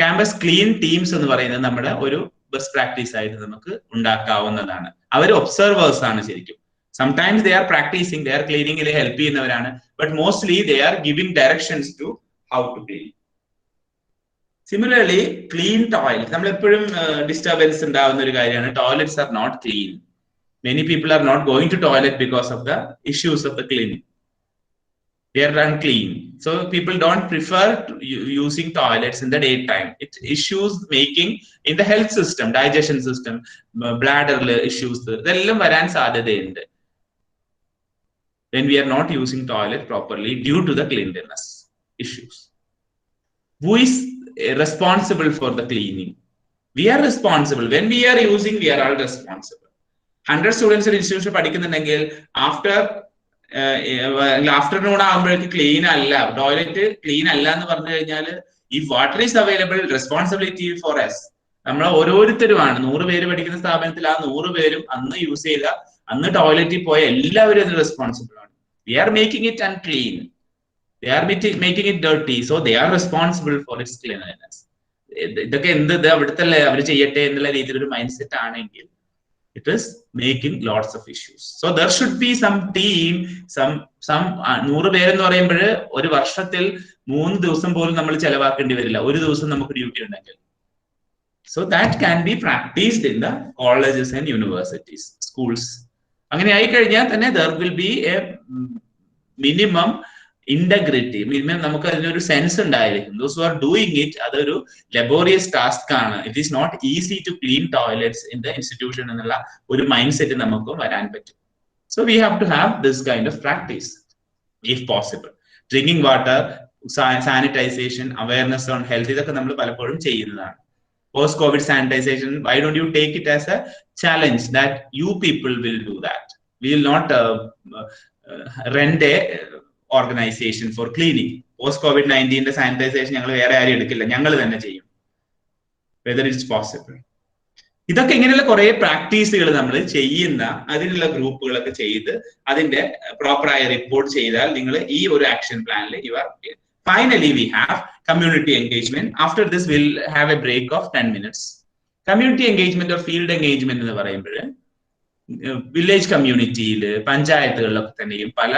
ക്യാമ്പസ് ക്ലീൻ ടീംസ് എന്ന് പറയുന്നത് നമ്മുടെ ഒരു ബെസ്റ്റ് പ്രാക്ടീസ് ആയിട്ട് നമുക്ക് ഉണ്ടാക്കാവുന്നതാണ്. അവർ ഒബ്സർവേഴ്സ് ആണ് ശരിക്കും. Sometimes they are practising, they are ക്ലീനിങ്ങിൽ ഹെൽപ്പ് ചെയ്യുന്നവരാണ്, but mostly they are giving directions to how to clean. Similarly, clean toilets. നമ്മൾ എപ്പോഴും ഡിസ്റ്റർബൻസ് ഉണ്ടാവുന്ന ഒരു കാര്യമാണ്. Toilets are not clean. Many people are not going to toilet because of the issues of the cleaning. They are unclean. So people don't prefer using toilets in the daytime. It issues making in the health system, digestion system, bladder issues. ഇതെല്ലാം വരാൻ സാധ്യതയുണ്ട് when we are not using toilet properly due to the cleanliness issues. Who is responsible for the cleaning? We are responsible. When we are using, we are all responsible. 100 students in institution പഠിക്കുന്നുണ്ടെങ്കിൽ afternoon ആകുമ്പോഴേക്ക് clean അല്ല, toilet clean അല്ല എന്ന് പറഞ്ഞു കഴിഞ്ഞാൽ ഈ water is available, responsibility for us. നമ്മൾ ഓരോരുത്തരുമാണ്. 100 പേര് പഠിക്കുന്ന സ്ഥാപനത്തിൽ ആ 100 പേരും അന്ന് യൂസ് ചെയ്ത, അന്ന് ടോയ്ലറ്റിൽ പോയ എല്ലാവരും അതിന് റെസ്പോൺസിബിൾ ആണ്. We are making it unclean. They are making it dirty, so they are responsible for its cleanliness. ഇതൊക്കെ എന്ത് അവിടുത്തെ അവർ ചെയ്യട്ടെ എന്നുള്ള രീതിയിലൊരു മൈൻഡ് സെറ്റ് ആണെങ്കിൽ it is making lots of issues. So there should be some team, some 100 പേര് എന്ന് പറയുമ്പോൾ ഒരു വർഷത്തിൽ 3 ദിവസം പോലും നമ്മൾ ചെലവാക്കേണ്ടി വരില്ല, ഒരു ദിവസം നമുക്ക് ഡ്യൂട്ടി ഉണ്ടെങ്കിൽ. So that can be practiced in the colleges and universities, schools. അങ്ങനെ ആയി കഴിഞ്ഞാൽ തന്നെ there will be a minimum integrity, minimum നമുക്ക് അതിനൊരു സെൻസ് ഉണ്ടായിരിക്കും. Those who are doing it, അതൊരു laborious task ആണ്. It is not easy to clean toilets in the institution എന്നുള്ള ഒരു മൈൻഡ് സെറ്റ് നമുക്ക് വരാൻ പറ്റും. So we have to have this kind of practice if possible. Drinking water, sanitization, awareness on health, ഇതൊക്കെ നമ്മൾ പലപ്പോഴും ചെയ്യുന്നതാണ്. Post COVID sanitization, why don't you take it as a challenge that you people will do that? We will not rent a organization for cleaning. Post COVID-19 sanitization ഞങ്ങൾ വേറെ ആരും എടുക്കില്ല, ഞങ്ങൾ തന്നെ ചെയ്യും. Whether it's possible. ഇതൊക്കെ ഇങ്ങനെയുള്ള കുറെ പ്രാക്ടീസുകൾ നമ്മൾ ചെയ്യുന്ന, അതിനുള്ള ഗ്രൂപ്പുകളൊക്കെ ചെയ്ത് അതിന്റെ പ്രോപ്പറായ റിപ്പോർട്ട് ചെയ്താൽ നിങ്ങൾ ഈ ഒരു ആക്ഷൻ പ്ലാനിൽ you are. Finally, we have community engagement. After this, we'll have a break of 10 minutes. Community engagement or field engagement എന്ന് പറയുമ്പോൾ വില്ലേജ് കമ്മ്യൂണിറ്റിയിൽ, പഞ്ചായത്തുകളിലൊക്കെ തന്നെയും പല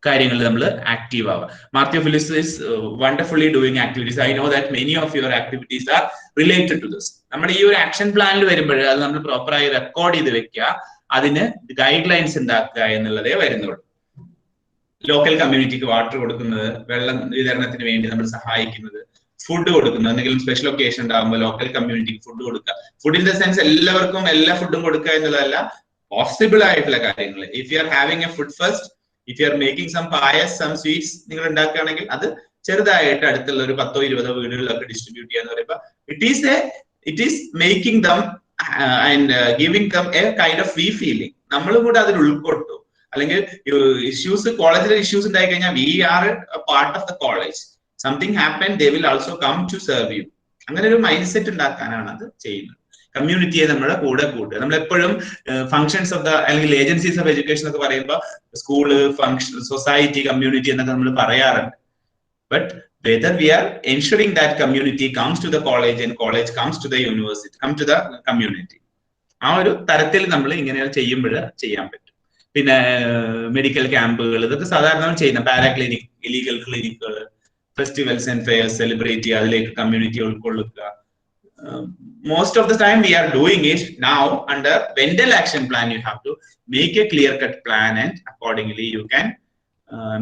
കാര്യങ്ങൾ നമ്മൾ ആക്റ്റീവ് ആവുക. Mathew Phyllis is wonderfully doing activities. I know that many of your activities are related to this. നമ്മുടെ ഈ ഒരു ആക്ഷൻ പ്ലാനിൽ വരുമ്പോൾ അത് നമ്മൾ പ്രോപ്പറായി റെക്കോർഡ് ചെയ്ത് വെക്കുക, അതിന് ഗൈഡ് ലൈൻസ് ഉണ്ടാക്കുക എന്നുള്ളതേ വരുന്നുള്ളൂ. ലോക്കൽ കമ്മ്യൂണിറ്റിക്ക് വാട്ടർ കൊടുക്കുന്നത്, വെള്ളം വിതരണത്തിന് വേണ്ടി നമ്മൾ സഹായിക്കുന്നത്, ഫുഡ് കൊടുക്കുന്നത്, എന്തെങ്കിലും സ്പെഷ്യൽ ഒക്കേഷൻ ഉണ്ടാകുമ്പോൾ ലോക്കൽ കമ്മ്യൂണിറ്റിക്ക് ഫുഡ് കൊടുക്കുക. ഫുഡ് ഇൻ ദ സെൻസ് എല്ലാവർക്കും എല്ലാ ഫുഡും കൊടുക്കുക എന്നുള്ളതല്ല, പോസിബിൾ ആയിട്ടുള്ള കാര്യങ്ങൾ. If you are having a food fest, if you are making some payas, some sweets നിങ്ങൾ ഉണ്ടാക്കുകയാണെങ്കിൽ അത് ചെറുതായിട്ട് അടുത്തുള്ള ഒരു 10-20 വീടുകളിലൊക്കെ ഡിസ്ട്രിബ്യൂട്ട് ചെയ്യാന്ന് പറയുമ്പോൾ it is making them and giving them a kind of refeeling. നമ്മളും കൂടെ അതിൽ ഉൾക്കൊണ്ടു. അല്ലെങ്കിൽ ഇഷ്യൂസ്, കോളേജിലെ ഇഷ്യൂസ് ഉണ്ടായി കഴിഞ്ഞാൽ we are a part of the college, something happen, they will also come to serve you. അങ്ങനെ ഒരു മൈൻഡ് സെറ്റ് ഉണ്ടാക്കാനാണ് അത് ചെയ്യുന്നത്. കമ്മ്യൂണിറ്റിയെ നമ്മുടെ കൂടെ കൂട്ടുക. നമ്മളെപ്പോഴും ഫങ്ഷൻസ് ഓഫ് ദ അല്ലെങ്കിൽ ഏജൻസീസ് ഓഫ് എഡ്യൂക്കേഷൻ ഒക്കെ പറയുമ്പോൾ സ്കൂള്, ഫങ്ഷൻ, സൊസൈറ്റി, കമ്മ്യൂണിറ്റി എന്നൊക്കെ നമ്മൾ പറയാറുണ്ട്. But whether we are ensuring that community comes to the college and college comes to the university, come to the community, ആ ഒരു തരത്തിൽ നമ്മൾ ഇങ്ങനെ ചെയ്യുമ്പോൾ ചെയ്യാൻ പറ്റും. പിന്നെ മെഡിക്കൽ ക്യാമ്പുകൾ, ഇതൊക്കെ സാധാരണ ചെയ്യുന്ന പാരാ ക്ലിനിക്, ഇലീഗൽ ക്ലിനിക്കുകൾ, ഫെസ്റ്റിവൽസ് ആൻഡ് ഫെയർസ് സെലിബ്രേറ്റ് ചെയ്യുക, അതിലേക്ക് community ഉൾക്കൊള്ളുക. Most of the time we are doing it now under Wendell action plan. You have to make a clear cut plan and accordingly you can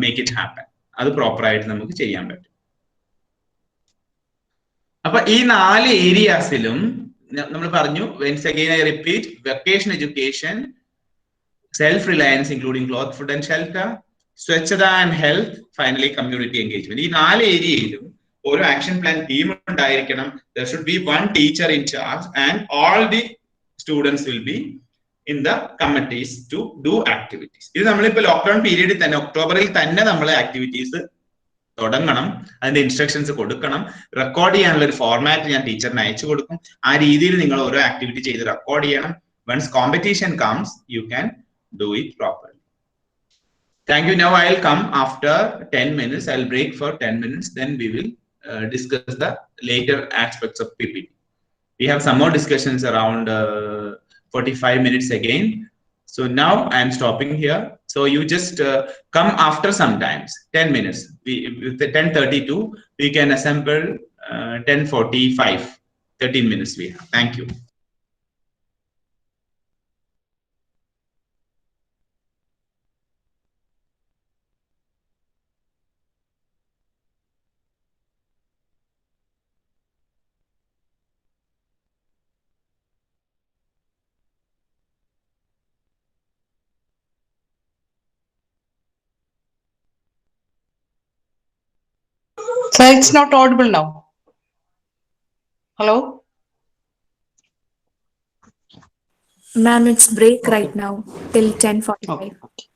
make it happen. അത് proper ആയിട്ട് നമുക്ക് ചെയ്യാൻ പറ്റും. അപ്പൊ ഈ 4 ഏരിയാസിലും നമ്മൾ പറഞ്ഞു, once again I repeat, vacation education, self-reliance including cloth, food and shelter, Swachhata and health, finally community engagement. ഈ 4 ഏരിയയിലും ഒരു ആക്ഷൻ പ്ലാൻ ടീം ഉണ്ടായിരിക്കണം. There should be one teacher in charge and all the students will be in the committees to do activities. ഇത് നമ്മളിപ്പോ lockdown പീരീഡിൽ തന്നെ, ഒക്ടോബറിൽ തന്നെ നമ്മൾ ആക്ടിവിറ്റീസ് തുടങ്ങണം. അതിന്റെ ഇൻസ്ട്രക്ഷൻസ് കൊടുക്കണം. റെക്കോർഡ് ചെയ്യാനുള്ള ഒരു ഫോർമാറ്റ് ഞാൻ ടീച്ചറിന് അയച്ചു കൊടുക്കും. ആ രീതിയിൽ നിങ്ങൾ ഓരോ ആക്ടിവിറ്റി ചെയ്ത് റെക്കോർഡ് ചെയ്യണം. Once competition comes, you can do it properly. Thank you. Now I'll come after 10 minutes. I'll break for 10 minutes. Then we will discuss the later aspects of PPT. We have some more discussions around 45 minutes again. So now I am stopping here. So you just come after sometimes 10 minutes. With the 10:32, we can assemble 10:45. 13 minutes we have. Thank you. Sir, it's not audible now. Hello? Ma'am, it's break right now till 10:45. Okay.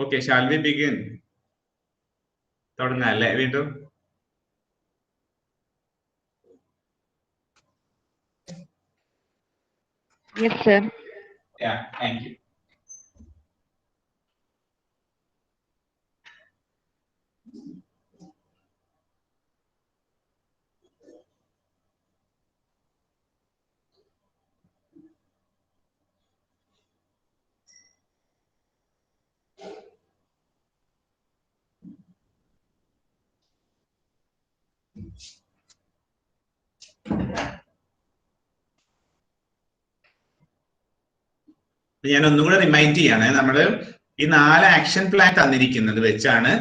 Okay, shall we begin? തുടങ്ങാല്ലേ വീണ്ടും? Yes, sir. Yeah, thank you. ഞാൻ ഒന്നും കൂടെ remind ചെയ്യാണ്, നമ്മള് ഈ 4 action plan തന്നിരിക്കുന്നത് വെച്ചാണ്,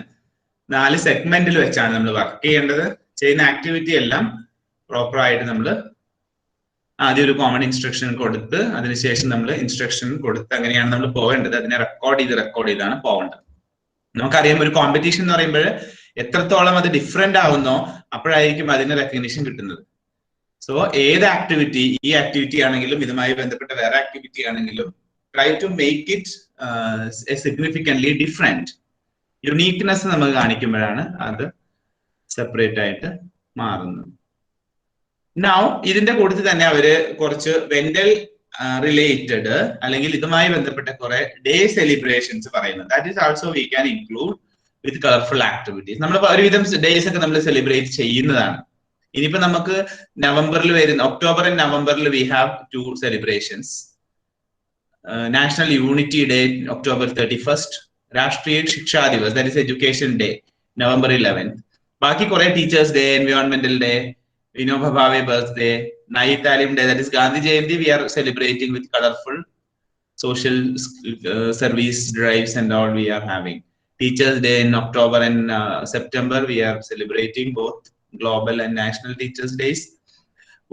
4 സെഗ്മെന്റിൽ വെച്ചാണ് നമ്മൾ വർക്ക് ചെയ്യേണ്ടത്. ചെയ്യുന്ന ആക്ടിവിറ്റി എല്ലാം പ്രോപ്പർ ആയിട്ട് നമ്മൾ ആദ്യം ഒരു കോമൺ ഇൻസ്ട്രക്ഷൻ കൊടുത്ത് അതിനുശേഷം നമ്മൾ ഇൻസ്ട്രക്ഷൻ കൊടുത്ത് അങ്ങനെയാണ് നമ്മൾ പോവേണ്ടത്. അതിനെ റെക്കോർഡ് ചെയ്താണ് പോവേണ്ടത്. നമുക്കറിയാം ഒരു കോമ്പറ്റീഷൻ എന്ന് പറയുമ്പോൾ എത്രത്തോളം അത് ഡിഫറെന്റ് ആവുന്നോ അപ്പോഴായിരിക്കും അതിന് റെക്കഗ്നിഷൻ കിട്ടുന്നത്. സോ ഏത് ആക്ടിവിറ്റി, ഈ ആക്ടിവിറ്റി ആണെങ്കിലും ഇതുമായി ബന്ധപ്പെട്ട വേറെ ആക്ടിവിറ്റി ആണെങ്കിലും try to make it significantly different. Uniqueness നമുക്ക് കാണിക്കുമ്പോഴാണ് അത് സെപ്പറേറ്റ് ആയിട്ട് മാറുന്നത്. നൗ ഇതിന്റെ കൂട്ടത്തിൽ തന്നെ അവര് കുറച്ച് വെന്റൽ റിലേറ്റഡ് അല്ലെങ്കിൽ ഇതുമായി ബന്ധപ്പെട്ട കുറെ ഡേ സെലിബ്രേഷൻസ് പറയുന്നത്. That is also we can include with colourful activities. നമ്മൾ ഒരുവിധം ഡേയ്സ് ഒക്കെ നമ്മൾ സെലിബ്രേറ്റ് ചെയ്യുന്നതാണ്. ഇനിയിപ്പോ നമുക്ക് നവംബറിൽ വരുന്ന ഒക്ടോബർ ആൻഡ് നവംബറിൽ we have 2 celebrations. National Unity Day, October 31st. Rashtriya Shiksha Divas, that is Education Day, November 11th. Baki kore Teachers Day, Environmental Day, Vinoba Bhave birthday, Nayi Talim Day, that is Gandhi Jayanti. We are celebrating with colorful social service drives and all we are having. Teachers Day in October and September, we are celebrating both global and national Teachers Days.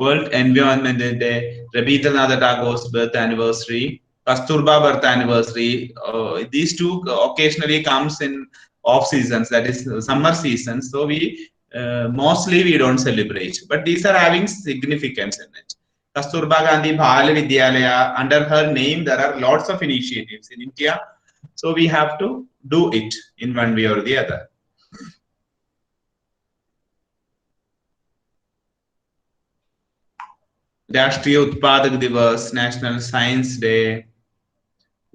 World Environmental Day, Rabindranath Tagore's birth anniversary, Kasturba birth anniversary. These 2 occasionally comes in off seasons, that is summer seasons. So we mostly we don't celebrate, but these are having significance in it. Kasturba Gandhi Bal Vidyalaya, under her name there are lots of initiatives in India. So we have to do it in one way or the other. Rashtriya Utpadak Divas, National Science Day,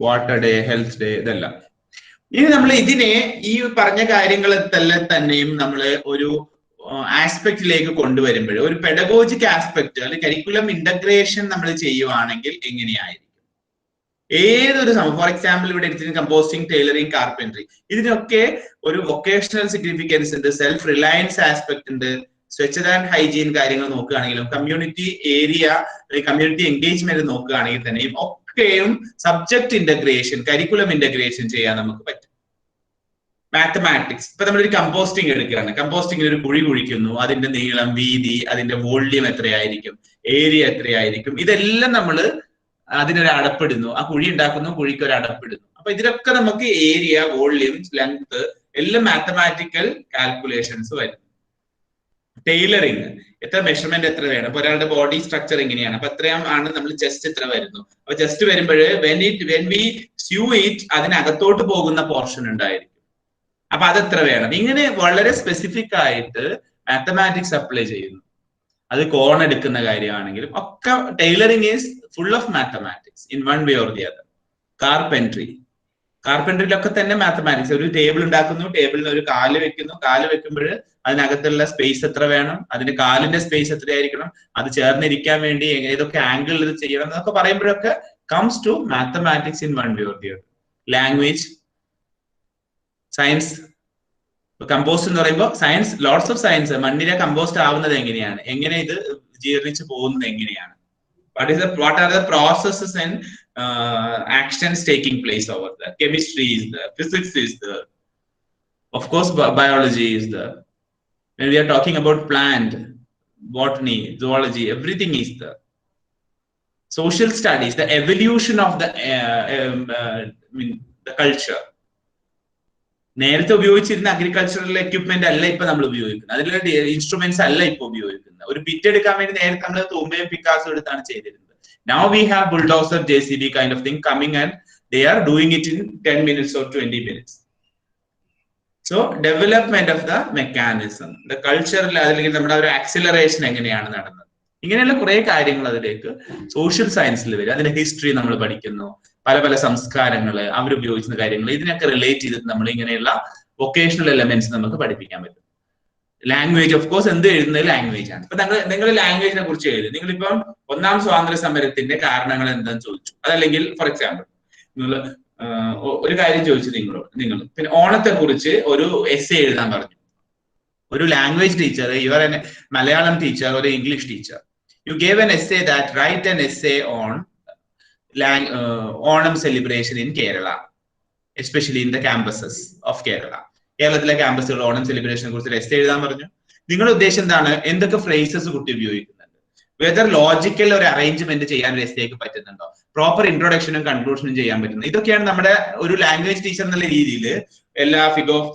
water day, health day, ഇതെല്ലാം. ഇനി നമ്മൾ ഇതിനെ ഈ പറഞ്ഞ കാര്യങ്ങളെല്ലാം തന്നെയും നമ്മൾ ഒരു ആസ്പെക്റ്റിലേക്ക് കൊണ്ടുവരുമ്പോൾ ഒരു പെഡഗോജിക് ആസ്പെക്ട് അല്ലെങ്കിൽ കരിക്കുലം ഇന്റഗ്രേഷൻ നമ്മൾ ചെയ്യുവാണെങ്കിൽ എങ്ങനെയായിരിക്കും? ഏതൊരു ഫോർ എക്സാമ്പിൾ ഇവിടെ എടുത്തിട്ട് കമ്പോസ്റ്റിംഗ്, ടൈലറിംഗ്, കാർപ്പൻട്രി, ഇതിനൊക്കെ ഒരു വൊക്കേഷണൽ സിഗ്നിഫിക്കൻസ് ഉണ്ട്, സെൽഫ് റിലയൻസ് ആസ്പെക്ട് ഉണ്ട്. സ്വച്ഛത ആൻഡ് ഹൈജീൻ കാര്യങ്ങൾ നോക്കുകയാണെങ്കിലും കമ്മ്യൂണിറ്റി ഏരിയ അല്ലെങ്കിൽ കമ്മ്യൂണിറ്റി എൻഗേജ്മെന്റ് നോക്കുകയാണെങ്കിൽ തന്നെയും ഒക്കെയും സബ്ജക്ട് ഇന്റഗ്രേഷൻ, കരിക്കുലം ഇന്റഗ്രേഷൻ ചെയ്യാൻ നമുക്ക് പറ്റും. മാത്തമാറ്റിക്സ്, ഇപ്പൊ നമ്മളൊരു കമ്പോസ്റ്റിംഗ് എടുക്കുകയാണ്. കമ്പോസ്റ്റിംഗിൽ ഒരു കുഴി കുഴിക്കുന്നു, അതിന്റെ നീളം, വീതി, അതിന്റെ വോള്യം എത്രയായിരിക്കും, ഏരിയ എത്രയായിരിക്കും, ഇതെല്ലാം നമ്മൾ അതിനൊരു അടപ്പിടുന്നു. ആ കുഴി ഉണ്ടാക്കുന്നു, കുഴിക്ക് ഒരു അടപ്പിടുന്നു. അപ്പൊ ഇതിലൊക്കെ നമുക്ക് ഏരിയ, വോള്യം, ലെങ്ത് എല്ലാം മാത്തമാറ്റിക്കൽ കാൽക്കുലേഷൻസ് വരും. ടൈലറിങ്, എത്ര മെഷർമെന്റ് എത്ര വേണം, അപ്പൊ ഒരാളുടെ ബോഡി സ്ട്രക്ചർ എങ്ങനെയാണ്, അപ്പൊ എത്രയും ആണ് നമ്മൾ ജസ്റ്റ് എത്ര വരുന്നു. അപ്പൊ ജസ്റ്റ് വരുമ്പോൾ വെൻ വി സ്യൂ ഇറ്റ് അതിനകത്തോട്ട് പോകുന്ന പോർഷൻ ഉണ്ടായിരിക്കും. അപ്പൊ അതെത്ര വേണം, ഇങ്ങനെ വളരെ സ്പെസിഫിക് ആയിട്ട് മാത്തമാറ്റിക്സ് അപ്ലൈ ചെയ്യുന്നു. അത് കോൺ എടുക്കുന്ന കാര്യമാണെങ്കിലും ഒക്കെ tailoring is full of mathematics in one way or the other. കാർപ്പൻട്രിയിലൊക്കെ തന്നെ മാത്തമാറ്റിക്സ്. ഒരു ടേബിൾ ഉണ്ടാക്കുന്നു, ടേബിളിന് ഒരു കാല് വെക്കുന്നു, കാല് വെക്കുമ്പോൾ അതിനകത്തുള്ള സ്പേസ് എത്ര വേണം, അതിന്റെ കാലിന്റെ സ്പേസ് എത്രയായിരിക്കണം, അത് ചേർന്നിരിക്കാൻ വേണ്ടി ഏതൊക്കെ ആംഗിൾ ഇത് ചെയ്യണം എന്നൊക്കെ പറയുമ്പോഴൊക്കെ comes to mathematics in one way or the other. Language, science, compost എന്ന് പറയുമ്പോൾ സയൻസ്, ലോട്ട്സ് ഓഫ് സയൻസ്. മണ്ണിലെ കമ്പോസ്റ്റ് ആവുന്നത് എങ്ങനെയാണ്, എങ്ങനെ ഇത് ജീർണിച്ച് പോകുന്നത് എങ്ങനെയാണ്, what are the processes and actions taking place over there. Chemistry is there, physics is there, of course biology is there. When we are talking about plant, botany, zoology, everything is there. Social studies, the evolution of the culture. നേരത്തെ ഉപയോഗിച്ചിരുന്ന agricultural equipment അല്ല ഇപ്പൊ നമ്മൾ ഉപയോഗിക്കുന്നത്, അതിലുള്ള instruments അല്ല ഇപ്പൊ ഉപയോഗിക്കുന്നത്. ഒരു ബിറ്റ് എടുക്കാൻ വേണ്ടി നേരത്തെ നമ്മൾ തൂമ്പയും പിക്കാസും എടുത്താണ് ചെയ്തിരുന്നത്. Now we have bulldozer, JCB kind of thing coming and they are doing it in 10 minutes or 20 minutes. So development of the mechanism, the കൾച്ചറിൽ അല്ലെങ്കിൽ നമ്മുടെ ഒരു ആക്സിലറേഷൻ എങ്ങനെയാണ് നടന്നത്, ഇങ്ങനെയുള്ള കുറെ കാര്യങ്ങൾ അതിലേക്ക് സോഷ്യൽ സയൻസിൽ വരും. അതിന്റെ ഹിസ്റ്ററി നമ്മൾ പഠിക്കുന്നു, പല പല സംസ്കാരങ്ങള് അവരുപയോഗിക്കുന്ന കാര്യങ്ങൾ, ഇതിനൊക്കെ റിലേറ്റ് ചെയ്തിട്ട് നമ്മൾ ഇങ്ങനെയുള്ള വൊക്കേഷണൽ എലമെന്റ്സ് നമുക്ക് പഠിപ്പിക്കാൻ പറ്റും. ലാംഗ്വേജ് ഓഫ് കോഴ്സ് എന്ത് എഴുതുന്നത് ലാംഗ്വേജ് ആണ്. ഇപ്പൊ നിങ്ങൾ ലാംഗ്വേജിനെ കുറിച്ച് എഴുതി, നിങ്ങളിപ്പം ഒന്നാം സ്വാതന്ത്ര്യ സമരത്തിന്റെ കാരണങ്ങൾ എന്താണെന്ന് ചോദിച്ചു, അതല്ലെങ്കിൽ ഫോർ എക്സാമ്പിൾ നിങ്ങൾ ഒരു കാര്യം ചോദിച്ചു നിങ്ങൾ പിന്നെ ഓണത്തെ കുറിച്ച് ഒരു എസ്സേ എഴുതാൻ പറഞ്ഞു. ഒരു language teacher, your an Malayalam teacher, ഒരു English teacher, you gave an essay that write an essay on Onam celebration in Kerala, especially in the campuses of Kerala. കേരളത്തിലെ ക്യാമ്പസുകൾ ഓണം സെലിബ്രേഷനെ കുറിച്ച് എസ്സേ എഴുതാൻ പറഞ്ഞു. നിങ്ങളുടെ ഉദ്ദേശം എന്താണ്? എന്തൊക്കെ ഫ്രേസസ് കുട്ടി ഉപയോഗിക്കുന്നുണ്ട്, വെദർ ലോജിക്കൽ ഒരു അറേഞ്ച്മെന്റ് ചെയ്യാൻ ഒരു എസ്സേക്ക് പറ്റുന്നുണ്ടോ, പ്രോപ്പർ ഇൻട്രൊഡക്ഷനും കൺക്ലൂഷനും ചെയ്യാൻ പറ്റുന്നത്. ഇതൊക്കെയാണ് നമ്മുടെ ഒരു ലാംഗ്വേജ് ടീച്ചർ എന്നുള്ള രീതിയിൽ എല്ലാ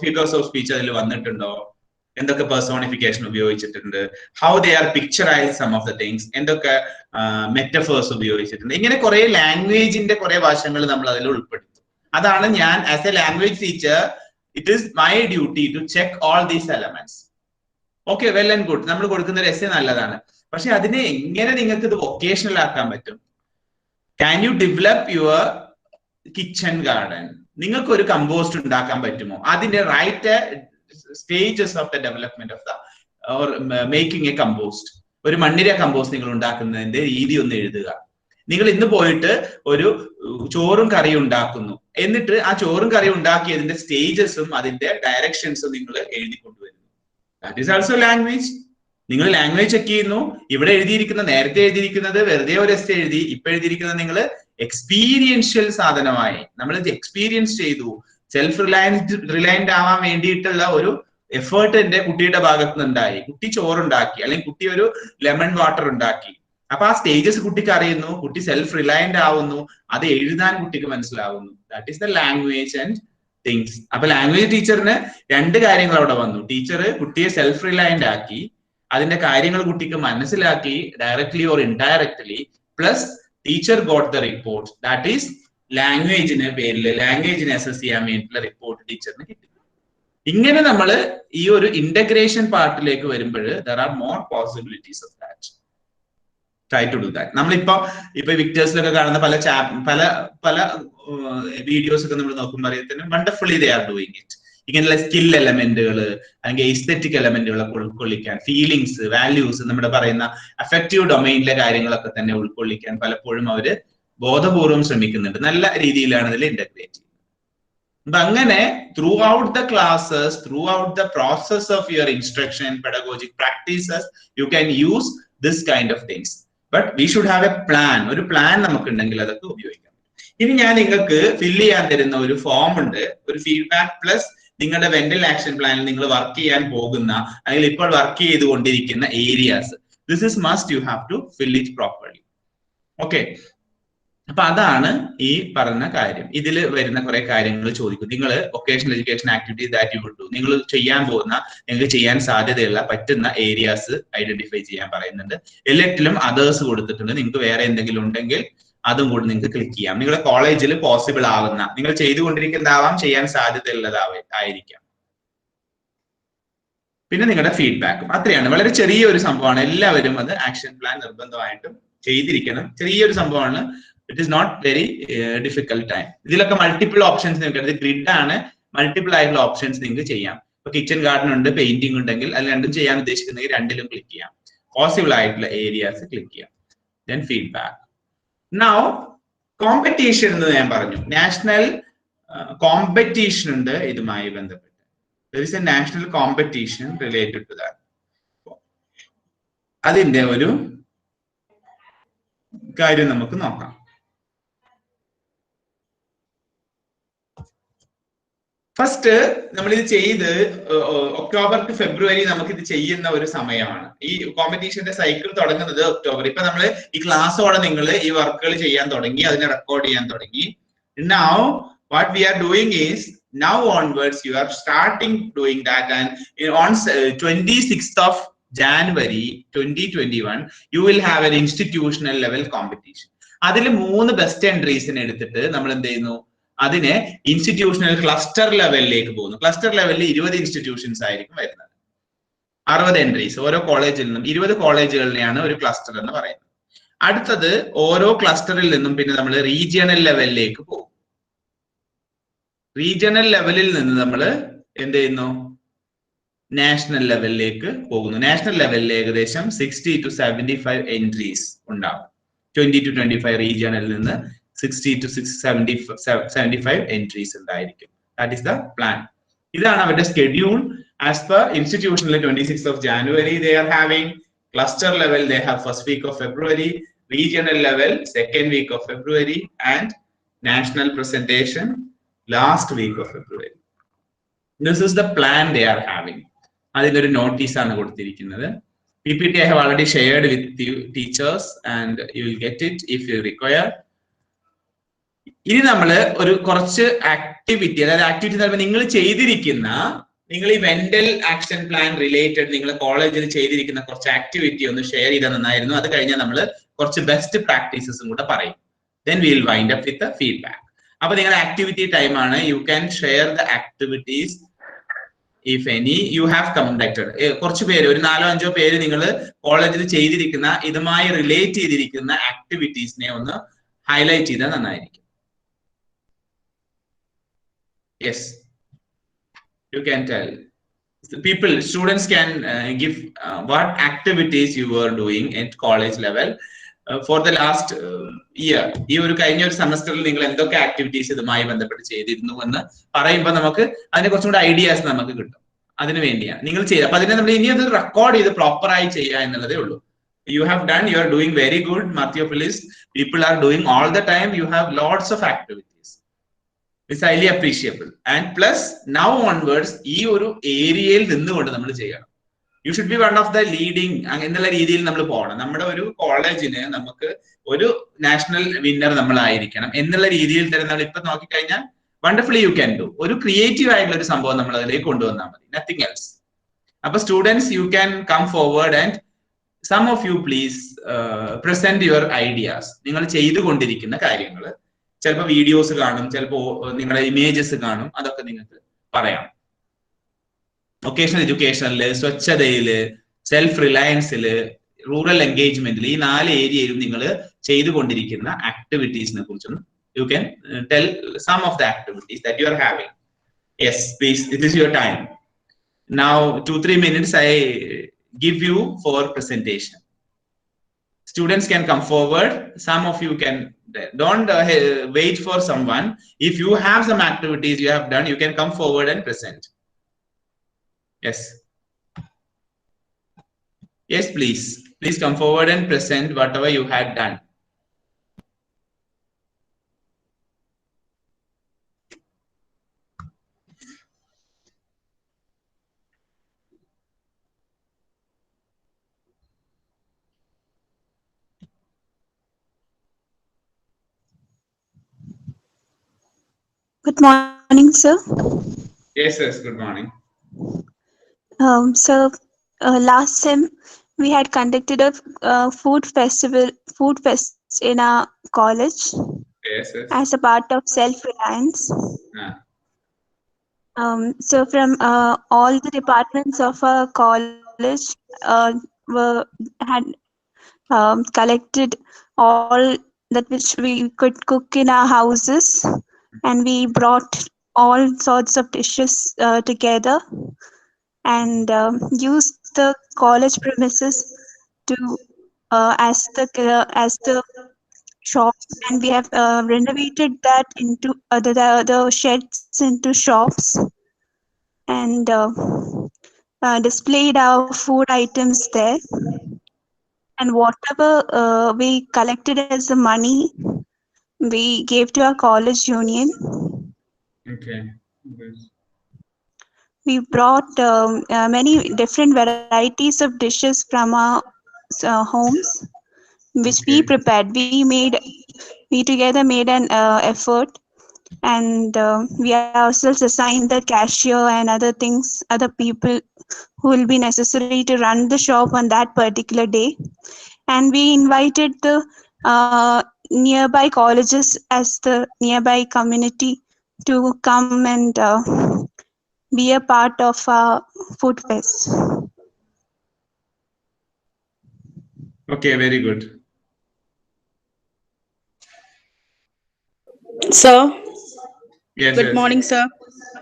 ഫിഗേഴ്സ് ഓഫ് സ്പീച്ച് അതിൽ വന്നിട്ടുണ്ടോ, എന്തൊക്കെ പേഴ്സോണിഫിക്കേഷൻ ഉപയോഗിച്ചിട്ടുണ്ട്, how they are picturise some of the things, എന്തൊക്കെ മെറ്റഫേഴ്സ് ഉപയോഗിച്ചിട്ടുണ്ട്. ഇങ്ങനെ കുറെ ലാംഗ്വേജിന്റെ കുറെ വശങ്ങൾ നമ്മൾ അതിൽ ഉൾപ്പെടുത്തും. അതാണ് ഞാൻ as a language teacher, it is my duty to check all these elements. Okay, well and good, നമ്മൾ കൊടുക്കുന്ന ഒരു എസ്സേ നല്ലതാണ്, പക്ഷെ അതിനെ എങ്ങനെ നിങ്ങൾക്ക് ഇത് വൊക്കേഷണൽ ആക്കാൻ പറ്റും? Can you develop your kitchen garden? നിങ്ങൾക്ക് ഒരു കമ്പോസ്റ്റ് ഉണ്ടാക്കാൻ പറ്റുമോ? അതിന്റെ right stages of the development of the or making a compost, ഒരു മണ്ണിര കമ്പോസ്റ്റ് നിങ്ങൾ ഉണ്ടാക്കുന്നതിന്റെ രീതി ഒന്ന് എഴുതുക. നിങ്ങൾ ഇന്ന് പോയിട്ട് ഒരു ചോറും കറിയും ഉണ്ടാക്കുന്നു, എന്നിട്ട് ആ ചോറും കറിയും ഉണ്ടാക്കിയതിന്റെ സ്റ്റേജസും അതിന്റെ ഡയറക്ഷൻസും നിങ്ങൾ എഴുതി കൊണ്ടുവരുന്നു. That is also language. നിങ്ങൾ ലാംഗ്വേജ് ചെക്ക് ചെയ്യുന്നു. ഇവിടെ എഴുതിയിരിക്കുന്ന, നേരത്തെ എഴുതിയിരിക്കുന്നത് വെറുതെ ഒരു എസ്സേ എഴുതി, ഇപ്പൊ എഴുതിയിരിക്കുന്നത് നിങ്ങൾ എക്സ്പീരിയൻഷ്യൽ സാധനമായി നമ്മൾ എക്സ്പീരിയൻസ് ചെയ്തു, സെൽഫ് റിലയന്റ് ആവാൻ വേണ്ടിയിട്ടുള്ള ഒരു എഫേർട്ട് എന്റെ കുട്ടിയുടെ ഭാഗത്ത് നിന്നുണ്ടായി. കുട്ടി ചോറുണ്ടാക്കി, അല്ലെങ്കിൽ കുട്ടി ഒരു ലെമൺ വാട്ടർ ഉണ്ടാക്കി. അപ്പൊ ആ സ്റ്റേജസ് കുട്ടിക്ക് അറിയുന്നു, കുട്ടി സെൽഫ് റിലയന്റ് ആവുന്നു, അത് എഴുതാൻ കുട്ടിക്ക് മനസ്സിലാവുന്നു. That is the language and things. അപ്പൊ ലാംഗ്വേജ് ടീച്ചറിന് രണ്ട് കാര്യങ്ങൾ അവിടെ വന്നു. ടീച്ചർ കുട്ടിയെ സെൽഫ് റിലയന്റ് ആക്കി, അതിന്റെ കാര്യങ്ങൾ കുട്ടിക്ക് മനസ്സിലാക്കി, directly or indirectly. Plus teacher got the report, that is ലാംഗ്വേജിന് പേരിൽ ലാംഗ്വേജിനെ അസസ് ചെയ്യാൻ വേണ്ടിയിട്ടുള്ള റിപ്പോർട്ട് ടീച്ചറിന് കിട്ടി. ഇങ്ങനെ നമ്മൾ ഈ ഒരു ഇന്റഗ്രേഷൻ പാർട്ടിലേക്ക് വരുമ്പോൾ there are more possibilities of that. Try to do that. നമ്മളിപ്പോ വിക്ടേഴ്സിലൊക്കെ കാണുന്ന പല വീഡിയോസ് ഒക്കെ നമ്മൾ നോക്കുമ്പോൾ അറിയത്തിന് wonderfully they are doing it. ഇങ്ങനെയുള്ള സ്കിൽ എലമെന്റുകൾ അല്ലെങ്കിൽ എസ്തെറ്റിക് എലമെന്റുകളൊക്കെ ഉൾക്കൊള്ളിക്കാൻ, ഫീലിങ്സ്, വാല്യൂസ്, നമ്മുടെ പറയുന്ന അഫക്റ്റീവ് ഡൊമൈനിലെ കാര്യങ്ങളൊക്കെ തന്നെ ഉൾക്കൊള്ളിക്കാൻ പലപ്പോഴും അവര് ബോധപൂർവം ശ്രമിക്കുന്നുണ്ട്. നല്ല രീതിയിലാണ് ഇതിൽ ഇന്റഗ്രേറ്റ് ചെയ്യുന്നത്. അപ്പൊ അങ്ങനെ through out the classes, through out the process of your instruction, pedagogic practices, you can use this kind of things. But we should have A plan. ഒരു പ്ലാൻ നമുക്കുണ്ടെങ്കിൽ അതൊക്കെ ഉപയോഗിക്കാം. ഇനി ഞാൻ നിങ്ങൾക്ക് ഫില്ല് ചെയ്യാൻ തരുന്ന ഒരു ഫോം ഉണ്ട്, ഒരു ഫീഡ്ബാക്ക് പ്ലസ് നിങ്ങളുടെ വെന്റൽ ആക്ഷൻ പ്ലാനിൽ നിങ്ങൾ വർക്ക് ചെയ്യാൻ പോകുന്ന അല്ലെങ്കിൽ ഇപ്പോൾ വർക്ക് ചെയ്തുകൊണ്ടിരിക്കുന്ന areas. This is must, you have to fill it properly. Okay, അപ്പൊ അതാണ് ഈ പറഞ്ഞ കാര്യം. ഇതിൽ വരുന്ന കുറെ കാര്യങ്ങൾ ചോദിക്കും. നിങ്ങൾ vocational education activities that you will do, നിങ്ങൾ ചെയ്യാൻ പോകുന്ന, നിങ്ങൾക്ക് ചെയ്യാൻ സാധ്യതയുള്ള പറ്റുന്ന ഏരിയാസ് ഐഡന്റിഫൈ ചെയ്യാൻ പറയുന്നുണ്ട്. എല്ലാറ്റിലും അതേഴ്സ് കൊടുത്തിട്ടുണ്ട്. നിങ്ങൾക്ക് വേറെ എന്തെങ്കിലും ഉണ്ടെങ്കിൽ അതും കൂടി നിങ്ങൾക്ക് ക്ലിക്ക് ചെയ്യാം. നിങ്ങളുടെ കോളേജിൽ പോസിബിൾ ആവുന്ന, നിങ്ങൾ ചെയ്തുകൊണ്ടിരിക്കുന്നതാവാം, ചെയ്യാൻ സാധ്യതയുള്ളതായിരിക്കാം. പിന്നെ നിങ്ങളുടെ ഫീഡ്ബാക്കും. അത്രയാണ്. വളരെ ചെറിയൊരു സംഭവമാണ്. എല്ലാവരും അത് ആക്ഷൻ പ്ലാൻ നിർബന്ധമായിട്ടും ചെയ്തിരിക്കണം. ചെറിയൊരു സംഭവമാണ്. It is not very difficult time. ഇതിലൊക്കെ മൾട്ടിപ്പിൾ ഓപ്ഷൻസ് നിങ്ങൾക്ക്, ഇത് ഗ്രിഡ് ആണ്, മൾട്ടിപ്പിൾ ആയിട്ടുള്ള ഓപ്ഷൻസ് നിങ്ങൾക്ക് ചെയ്യാം. ഇപ്പൊ കിച്ചൺ ഗാർഡൻ ഉണ്ട്, പെയിന്റിംഗ് ഉണ്ടെങ്കിൽ അത് രണ്ടും ചെയ്യാൻ ഉദ്ദേശിക്കുന്നെങ്കിൽ രണ്ടിലും ക്ലിക്ക് ചെയ്യാം. പോസിബിൾ ആയിട്ടുള്ള ഏരിയാസ് ക്ലിക്ക് ചെയ്യാം. Then feedback. നൗ കോമ്പറ്റീഷൻ എന്ന് ഞാൻ പറഞ്ഞു, നാഷണൽ കോമ്പറ്റീഷൻ ഉണ്ട് ഇതുമായി ബന്ധപ്പെട്ട്. there is a national competition related to that. അതിന്റെ ഒരു കാര്യം നമുക്ക് നോക്കാം. ഫസ്റ്റ് നമ്മൾ ഇത് ചെയ്ത് ഒക്ടോബർ ടു ഫെബ്രുവരി നമുക്ക് ഇത് ചെയ്യുന്ന ഒരു സമയമാണ്. ഈ കോമ്പറ്റീഷന്റെ സൈക്കിൾ തുടങ്ങുന്നത് ഒക്ടോബർ. ഇപ്പൊ നമ്മൾ ഈ ക്ലാസ്സോടെ നിങ്ങൾ ഈ വർക്കുകൾ ചെയ്യാൻ തുടങ്ങി, അതിനെ റെക്കോർഡ് ചെയ്യാൻ തുടങ്ങി. Now what we are doing is, now onwards you are starting doing that, and on 26th of January 2021 you will have an institutional level competition. അതിൽ 3 ബെസ്റ്റ് എൻട്രീസിനെ എടുത്തിട്ട് നമ്മൾ എന്ത് ചെയ്യുന്നു, അതിനെ ഇൻസ്റ്റിറ്റ്യൂഷണൽ ക്ലസ്റ്റർ ലെവലിലേക്ക് പോകുന്നു. ക്ലസ്റ്റർ ലെവലിൽ 20 ഇൻസ്റ്റിറ്റ്യൂഷൻസ് ആയിരിക്കും വരുന്നത്. 60 എൻട്രീസ് ഓരോ കോളേജിൽ നിന്നും 20 കോളേജുകളിലെയാണ് ഒരു ക്ലസ്റ്റർ എന്ന് പറയുന്നത്. അടുത്തത് ഓരോ ക്ലസ്റ്ററിൽ നിന്നും പിന്നെ നമ്മൾ റീജിയണൽ ലെവലിലേക്ക് പോകും. റീജിയണൽ ലെവലിൽ നിന്ന് നമ്മൾ എന്ത് ചെയ്യുന്നു? നാഷണൽ ലെവലിലേക്ക് പോകുന്നു. നാഷണൽ ലെവലിൽ ഏകദേശം 60 to 75 എൻട്രീസ് ഉണ്ടാവും. 20 to 25 റീജിയണിൽ നിന്ന് 60 to 75 എൻട്രീസ് ഉണ്ടായിരിക്കും. That is the plan. ഇതാണ് അവരുടെ സ്കെഡ്യൂൾ. ആസ് പെർ ഇൻസ്റ്റിറ്റ്യൂഷനിൽ 26th of January they are having, cluster level they have first week of February, regional level second week of February, and national presentation last week of February. This is the plan they are having. അതിലൊരു notice ആണ് കൊടുത്തിരിക്കുന്നത്. PPT I have already shared with you teachers and you will get it if you require. ഇനി നമ്മൾ ഒരു കുറച്ച് activity, അതായത് activity എന്ന് പറയുമ്പോൾ നിങ്ങൾ ചെയ്തിരിക്കുന്ന, നിങ്ങൾ ഈ മെന്റൽ ആക്ഷൻ പ്ലാൻ റിലേറ്റഡ് നിങ്ങൾ കോളേജിൽ ചെയ്തിരിക്കുന്ന കുറച്ച് ആക്ടിവിറ്റി ഒന്ന് ഷെയർ ചെയ്താൽ നന്നായിരുന്നു. അത് കഴിഞ്ഞാൽ നമ്മൾ കുറച്ച് ബെസ്റ്റ് പ്രാക്ടീസസും കൂടെ പറയും. Then we will wind up with the feedback. അപ്പൊ നിങ്ങളുടെ ആക്ടിവിറ്റി ടൈം ആണ്. You can share the activities if any you have conducted. കുറച്ച് പേര്, ഒരു 4-5 പേര് നിങ്ങൾ കോളേജിൽ ചെയ്തിരിക്കുന്ന ഇതുമായി റിലേറ്റ് ചെയ്തിരിക്കുന്ന ആക്ടിവിറ്റീസിനെ ഒന്ന് ഹൈലൈറ്റ് ചെയ്താൽ നന്നായിരിക്കും. Yes, you can tell. People, students can give what activities you were doing at college level for the last year. ഈ ഒരു കഴിഞ്ഞ ഒരു സെമസ്റ്ററിൽ നിങ്ങൾ എന്തൊക്കെ ആക്ടിവിറ്റീസ് ഇതുമായി ബന്ധപ്പെട്ട് ചെയ്തിരുന്നു എന്ന് പറയുമ്പോൾ നമുക്ക് അതിനെ കുറച്ചും കൂടെ ഐഡിയാസ് നമുക്ക് കിട്ടും. അതിനു വേണ്ടിയാണ് നിങ്ങൾ ചെയ്യുക. അപ്പൊ അതിനെ നമ്മൾ ഇനി അത് റെക്കോർഡ് ചെയ്ത് പ്രോപ്പറായി ചെയ്യുക എന്നുള്ളതേ ഉള്ളൂ. You have done, you are doing very good. Mathiopolis people are doing all the time. You have lots of activities. It's highly appreciable. And plus now onwards ഈ ഒരു ഏരിയയിൽ നിന്നുകൊണ്ട് നമ്മൾ ചെയ്യണം. You should be one of the leading എന്നുള്ള രീതിയിൽ നമ്മൾ പോകണം. നമ്മുടെ ഒരു കോളേജിന് നമുക്ക് ഒരു നാഷണൽ വിന്നർ നമ്മളായിരിക്കണം എന്നുള്ള രീതിയിൽ തന്നെ നമ്മൾ ഇപ്പൊ നോക്കിക്കഴിഞ്ഞാൽ വണ്ടർഫുള്ളി യു ക്യാൻ ഡു. ഒരു ക്രിയേറ്റീവ് ആയിട്ടുള്ള ഒരു സംഭവം നമ്മൾ അതിലേക്ക് കൊണ്ടുവന്നാൽ മതി, നത്തിങ് എൽസ്. അപ്പൊ students you can come forward and some of you please present your ideas. നിങ്ങൾ ചെയ്തുകൊണ്ടിരിക്കുന്ന കാര്യങ്ങൾ, ചിലപ്പോൾ വീഡിയോസ് കാണും, ചിലപ്പോൾ നിങ്ങളുടെ ഇമേജസ് കാണും, അതൊക്കെ നിങ്ങൾക്ക് പറയാം. വൊക്കേഷണൽ എഡ്യൂക്കേഷനില്, സ്വച്ഛതയില്, സെൽഫ് റിലയൻസില്, റൂറൽ എൻഗേജ്മെന്റിൽ, ഈ 4 ഏരിയയിലും നിങ്ങൾ ചെയ്തുകൊണ്ടിരിക്കുന്ന ആക്ടിവിറ്റീസിനെ കുറിച്ചൊന്നും you can tell some of the activities that you are having. Yes, please, it is your time. Now 2-3 minutes I give you for presentation. Students can come forward. Some of you can, don't wait for someone. If you have some activities you have done, you can come forward and present. Yes. Yes, please. Please come forward and present whatever you had done. Good morning, sir. Yes, yes, good morning. Sir, last sem we had conducted a food fest in our college. Yes, yes. As a part of self-reliance. Ah. So from all the departments of our college had collected all that which we could cook in our houses, and we brought all sorts of dishes together and used the college premises to as the shops, and we have renovated that into the sheds into shops, and displayed our food items there, and whatever we collected as the money we gave to our college union. Okay. Yes. We brought many different varieties of dishes from our homes, which we prepared. We together made an effort, and we ourselves assigned the cashier and other things, other people who will be necessary to run the shop on that particular day. And we invited the nearby colleges as the nearby community to come and be a part of Food Fest. Okay, very good. Sir, Yes, good yes. morning, sir.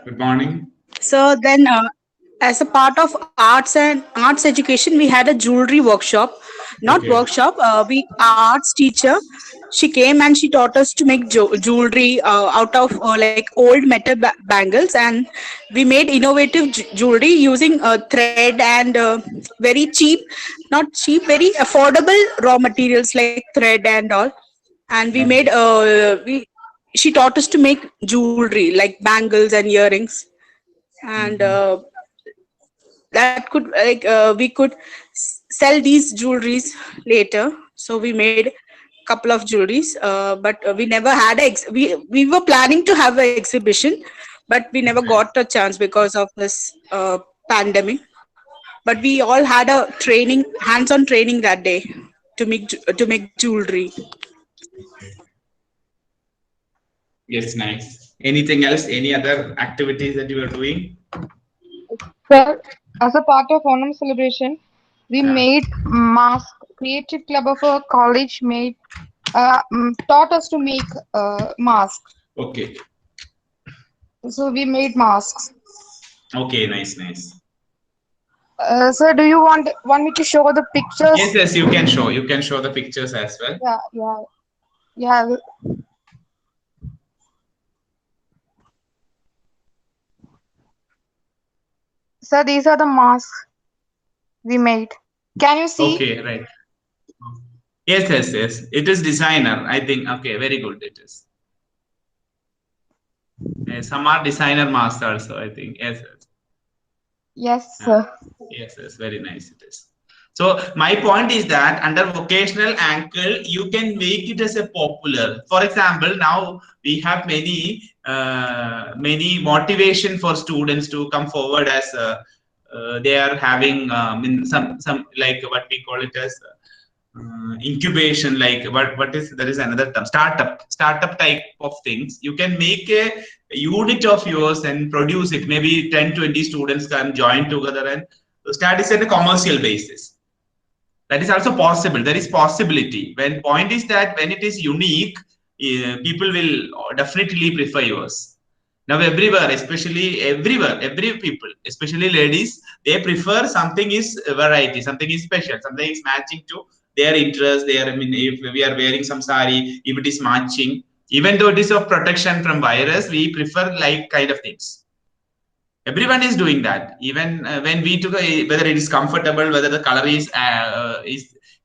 Good morning. So then, as a part of arts and arts education, we had a jewelry workshop. Not Okay. workshop. Our arts teacher, she came and she taught us to make jewelry out of like old metal bangles, and we made innovative jewelry using thread and very cheap, not cheap, very affordable raw materials like thread and all. And we made we she taught us to make jewelry like bangles and earrings, and that could like we could sell these jewelries later. So we made couple of jewelries, but we never had we were planning to have an exhibition, but we never got a chance because of this pandemic. But we all had a training, hands-on training that day to make jewelry. Yes, nice. Anything else? Any other activities that you are doing? Sir, as a part of Onam celebration, we Yeah. made mask. Creative Club of a college made taught us to make masks. Okay. So we made masks. Okay, nice, nice. Sir, do you want me to show the pictures? Yes, yes, you can show. You can show the pictures as well. Yeah. Sir, these are the masks we made. Can you see? Okay, right. Yes, yes, yes. It is designer, I think. Okay, very good. It is. Some are designer masks also, I think. Yes, yes. Yes, sir. Yes, yes, very nice it is. So my point is that under vocational angle, you can make it as a popular. For example, now we have many motivation for students to come forward as they are having in some like what we call it as incubation, like what is there is another term, startup type of things. You can make a unit of yours and produce it. Maybe 10-20 students can join together and start it at a commercial basis. That is also possible. There is possibility. When point is that when it is unique, people will definitely prefer yours. Now everywhere, especially everywhere, every people, especially ladies, they prefer something is variety, something is special, something is matching to their interest. I mean, if we are wearing some sari, if it is matching, even though it is of protection from virus, we prefer like kind of things. Everyone is doing that. Even when we took whether it is comfortable, whether the color is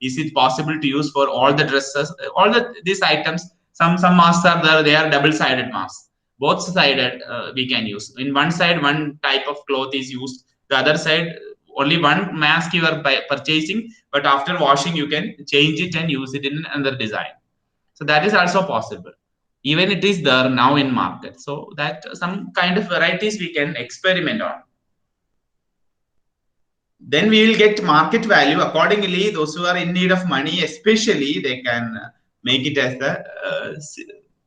it possible to use for all the dresses, all these items. Some masks are there. They are double-sided masks. Both sided we can use. In one side, one type of cloth is used. The other side, only one mask you are purchasing, but after washing, you can change it and use it in another design. So that is also possible. Even it is there now in market, so that some kind of varieties we can experiment on. Then we will get market value accordingly. Those who are in need of money, especially, they can make it as a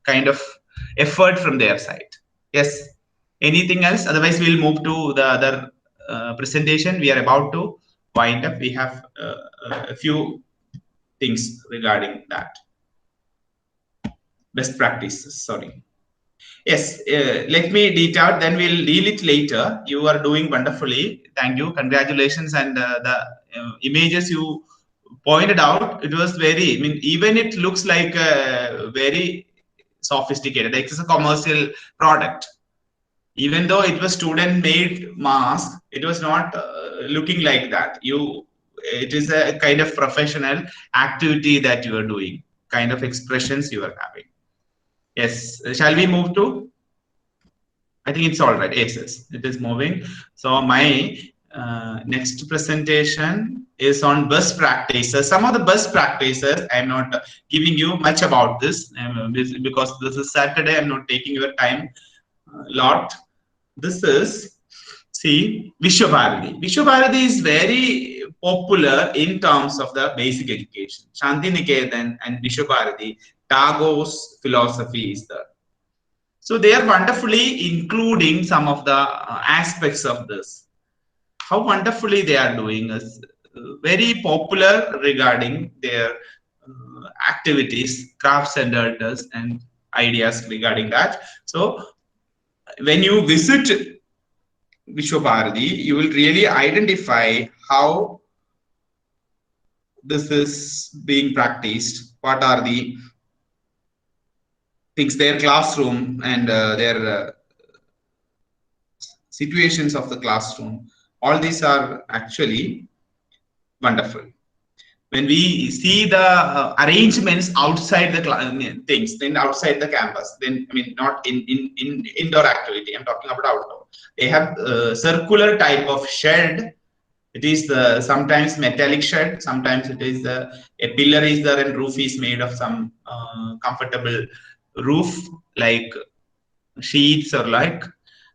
kind of effort from their side. Yes. Anything else? Otherwise, we'll move to the other presentation. We are about to wind up. We have a few things regarding that. Best practices. Sorry. Yes, let me detail, then we'll deal it later. You are doing wonderfully. Thank you. Congratulations. And the images you pointed out, it was very, I mean, even it looks like very sophisticated. Like it's a commercial product. Even though it was student-made mask, it was not looking like that. It is a kind of professional activity that you are doing, kind of expressions you are having. Yes, shall we move to? I think it's all right. Yes, yes, it is moving. So my next presentation is on best practices. Some of the best practices, I'm not giving you much about this because this is Saturday. I'm not taking your time a lot. This is, see, Vishwabharati. Vishwabharati is very popular in terms of the basic education. Shantiniketan and Vishwabharati, Tagore's philosophy is there. So they are wonderfully including some of the aspects of this. How wonderfully they are doing is very popular regarding their activities, craft-centered and ideas regarding that. So when you visit Vishwa Bharati, you will really identify how this is being practiced. What are the things, their classroom and their situations of the classroom. All these are actually wonderful. When we see the arrangements outside the things, then outside the campus, then I mean not in indoor activity. I'm talking about outdoor. They have circular type of shed. It is the sometimes metallic shed, sometimes it is a pillar is there and roof is made of some comfortable roof like sheets or like.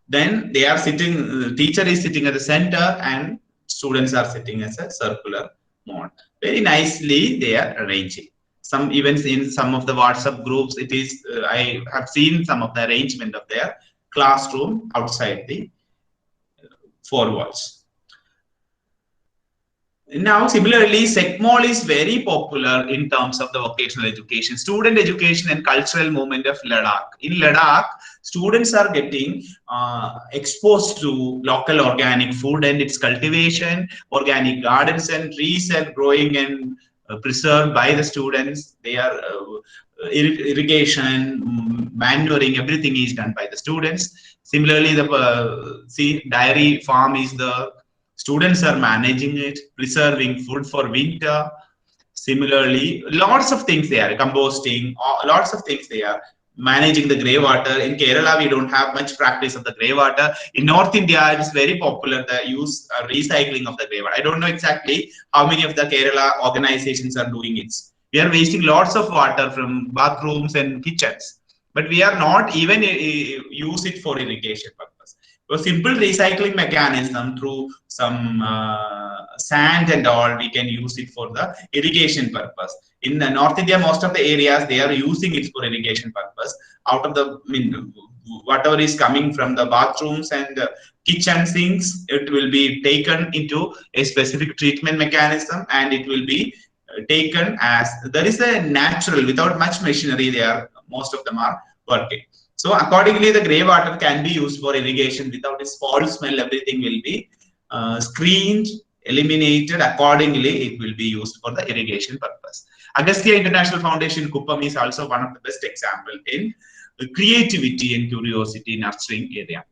Then they are sitting, teacher is sitting at the center and students are sitting as a circular mode. Very nicely they are arranging. Some events in some of the WhatsApp groups, it is, I have seen some of the arrangement of their classroom outside the four walls. Now, similarly, SECMOL is very popular in terms of the vocational education, student education and cultural movement of Ladakh. In Ladakh, students are getting exposed to local organic food and its cultivation, organic gardens and trees are growing and preserved by the students. They are irrigation, manuring, everything is done by the students. Similarly, the dairy farm is the students are managing it, preserving food for winter. Similarly, lots of things they are composting, lots of things they are managing the grey water. In Kerala, we don't have much practice of the grey water. In North India, it is very popular, the use recycling of the grey water. I don't know exactly how many of the Kerala organizations are doing it. We are wasting lots of water from bathrooms and kitchens, but we are not even use it for irrigation purpose. A simple recycling mechanism through some sand and all, we can use it for the irrigation purpose. In the North India, most of the areas, they are using it for irrigation purpose. Out of the, I mean, whatever is coming from the bathrooms and kitchen sinks, it will be taken into a specific treatment mechanism and it will be taken as, there is a natural, without much machinery, they are, most of them are working. So accordingly, the grey water can be used for irrigation without its foul smell. Everything will be screened, eliminated. Accordingly, it will be used for the irrigation purpose. Agastya International Foundation, Kuppam, is also one of the best examples in creativity and curiosity nurturing area.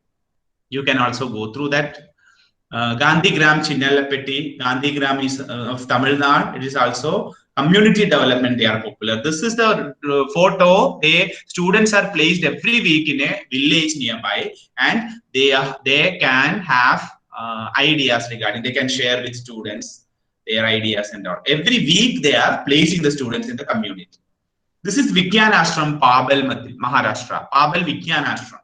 You can also go through that. Gandhigram Chinnalapetti, Gandhigram is of Tamil Nadu. It is also community development, they are popular. This is the photo. Students are placed every week in a village nearby and they can have ideas regarding, they can share with students their ideas and all. Every week they are placing the students in the community. This is Vigyan Ashram, Pabel, Maharashtra. Pabel Vigyan Ashram.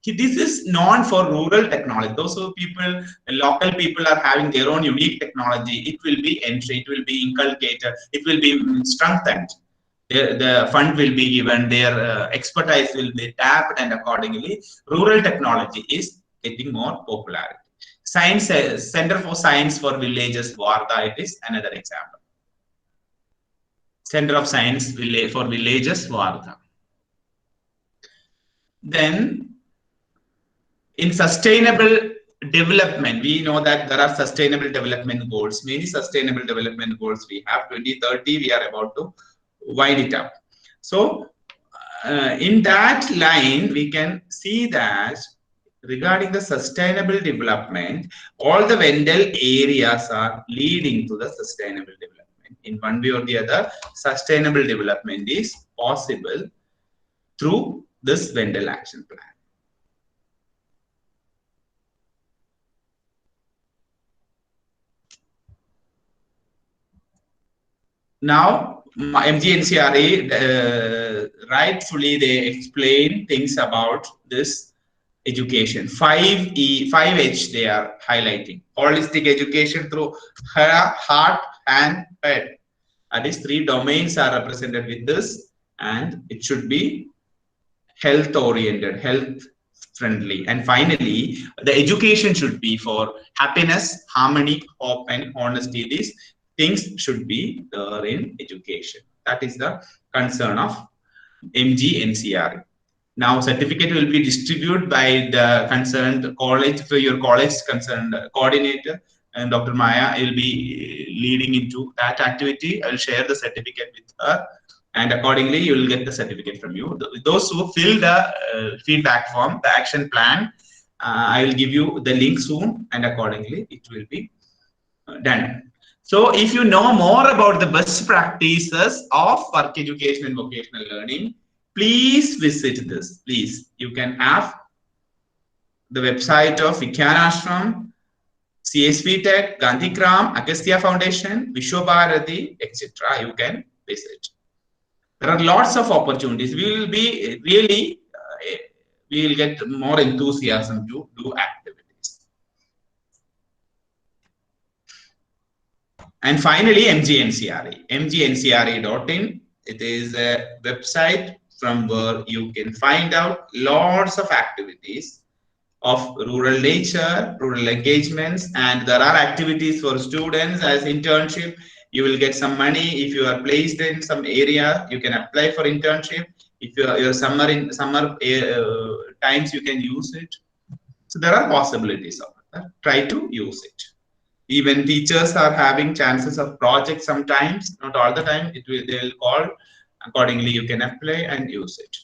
This is known for rural technology. Those who people, local people are having their own unique technology. It will be entry, it will be inculcated, it will be strengthened. The fund will be given, their expertise will be tapped, and accordingly, rural technology is getting more popularity. Science Center for Science for Villages, Wardha, it is another example. Center of Science for Villages, Wardha. Then, in sustainable development, we know that there are sustainable development goals. Many sustainable development goals we have. 2030, we are about to wind it up. So, in that line, we can see that regarding the sustainable development, all the Wendell areas are leading to the sustainable development. In one way or the other, sustainable development is possible through this Wendell Action Plan. Now, MGNCRE, rightfully they explain things about this education. 5H they are highlighting. Holistic education through heart and head. That is, 3 domains are represented with this, and it should be health oriented, health friendly. And finally, the education should be for happiness, harmony, hope, and honesty. These things should be there in education. That is the concern of MG NCRE. Now, certificate will be distributed by the concerned college, for your college concerned coordinator, and Dr. Maya will be leading into that activity. I will share the certificate with her, and accordingly, you will get the certificate from you. Those who fill the feedback form, the action plan, I will give you the link soon, and accordingly, it will be done. So, if you know more about the best practices of work education and vocational learning, please visit this. Please, you can have the website of Vigyan Ashram, CSV Tech, Gandhikram, Agastya Foundation, Vishwabharati, etc. You can visit. There are lots of opportunities. We will be really, we will get more enthusiasm to do activities. And finally, MGNCRE, mgncre.in. It is a website from where you can find out lots of activities of rural nature, rural engagements, and there are activities for students as internship. You will get some money if you are placed in some area. You can apply for internship. If your summer times, you can use it. So there are possibilities of it. Try to use it. Even teachers are having chances of projects sometimes, not all the time. They will call. Accordingly, you can apply and use it.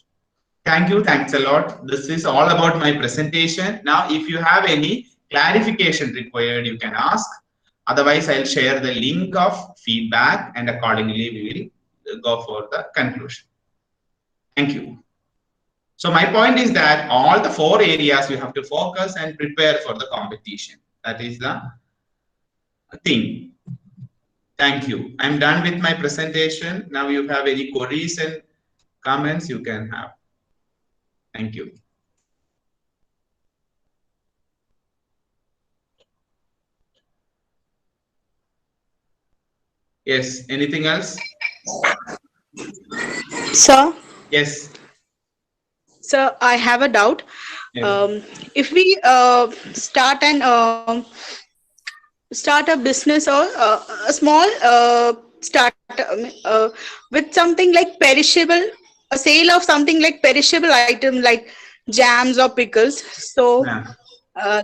Thank you. Thanks a lot. This is all about my presentation. Now, if you have any clarification required, you can ask. Otherwise, I'll share the link of feedback, and accordingly, we will go for the conclusion. Thank you. So my point is that all the 4 areas you have to focus and prepare for the competition. That is the thing. Thank you. I'm done with my presentation. Now, you have any queries and comments, you can have. Thank you. Yes, anything else? Sir? Yes. Sir, I have a doubt. Yes. If we start a business or a small start with something like perishable, a sale of something like perishable item like jams or pickles. So Yeah.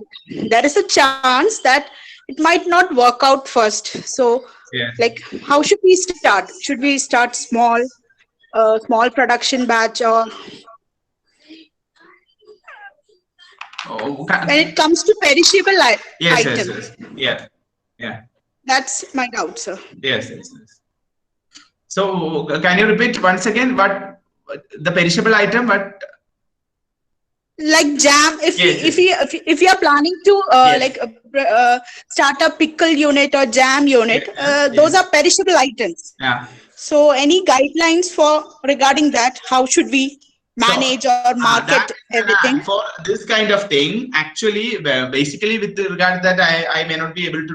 there is a chance that it might not work out first. So Yeah. like, how should we start? Should we start small production batch, or when it comes to perishable yes, item? yes, yes. Yeah. That's my doubt, sir. Yes, yes, yes. So can you repeat once again what the perishable item? What? Like jam. If you are planning to start a pickle unit or jam unit, those are perishable items. Yeah. So any guidelines for regarding that? How should we manage or market everything? For this kind of thing, actually, basically with regard that I may not be able to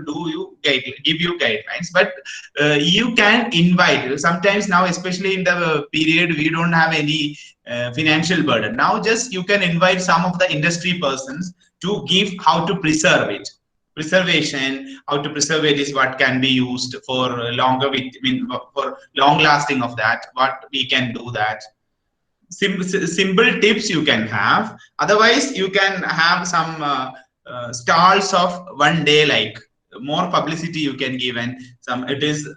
give you guidelines, but you can invite. Sometimes now, especially in the period, we don't have any financial burden. Now, just you can invite some of the industry persons to give how to preserve it. Preservation, how to preserve it is what can be used for longer. For long lasting of that, what we can do that. Simple tips you can have. Otherwise, you can have some stalls of one day, like more publicity you can give, and some it is.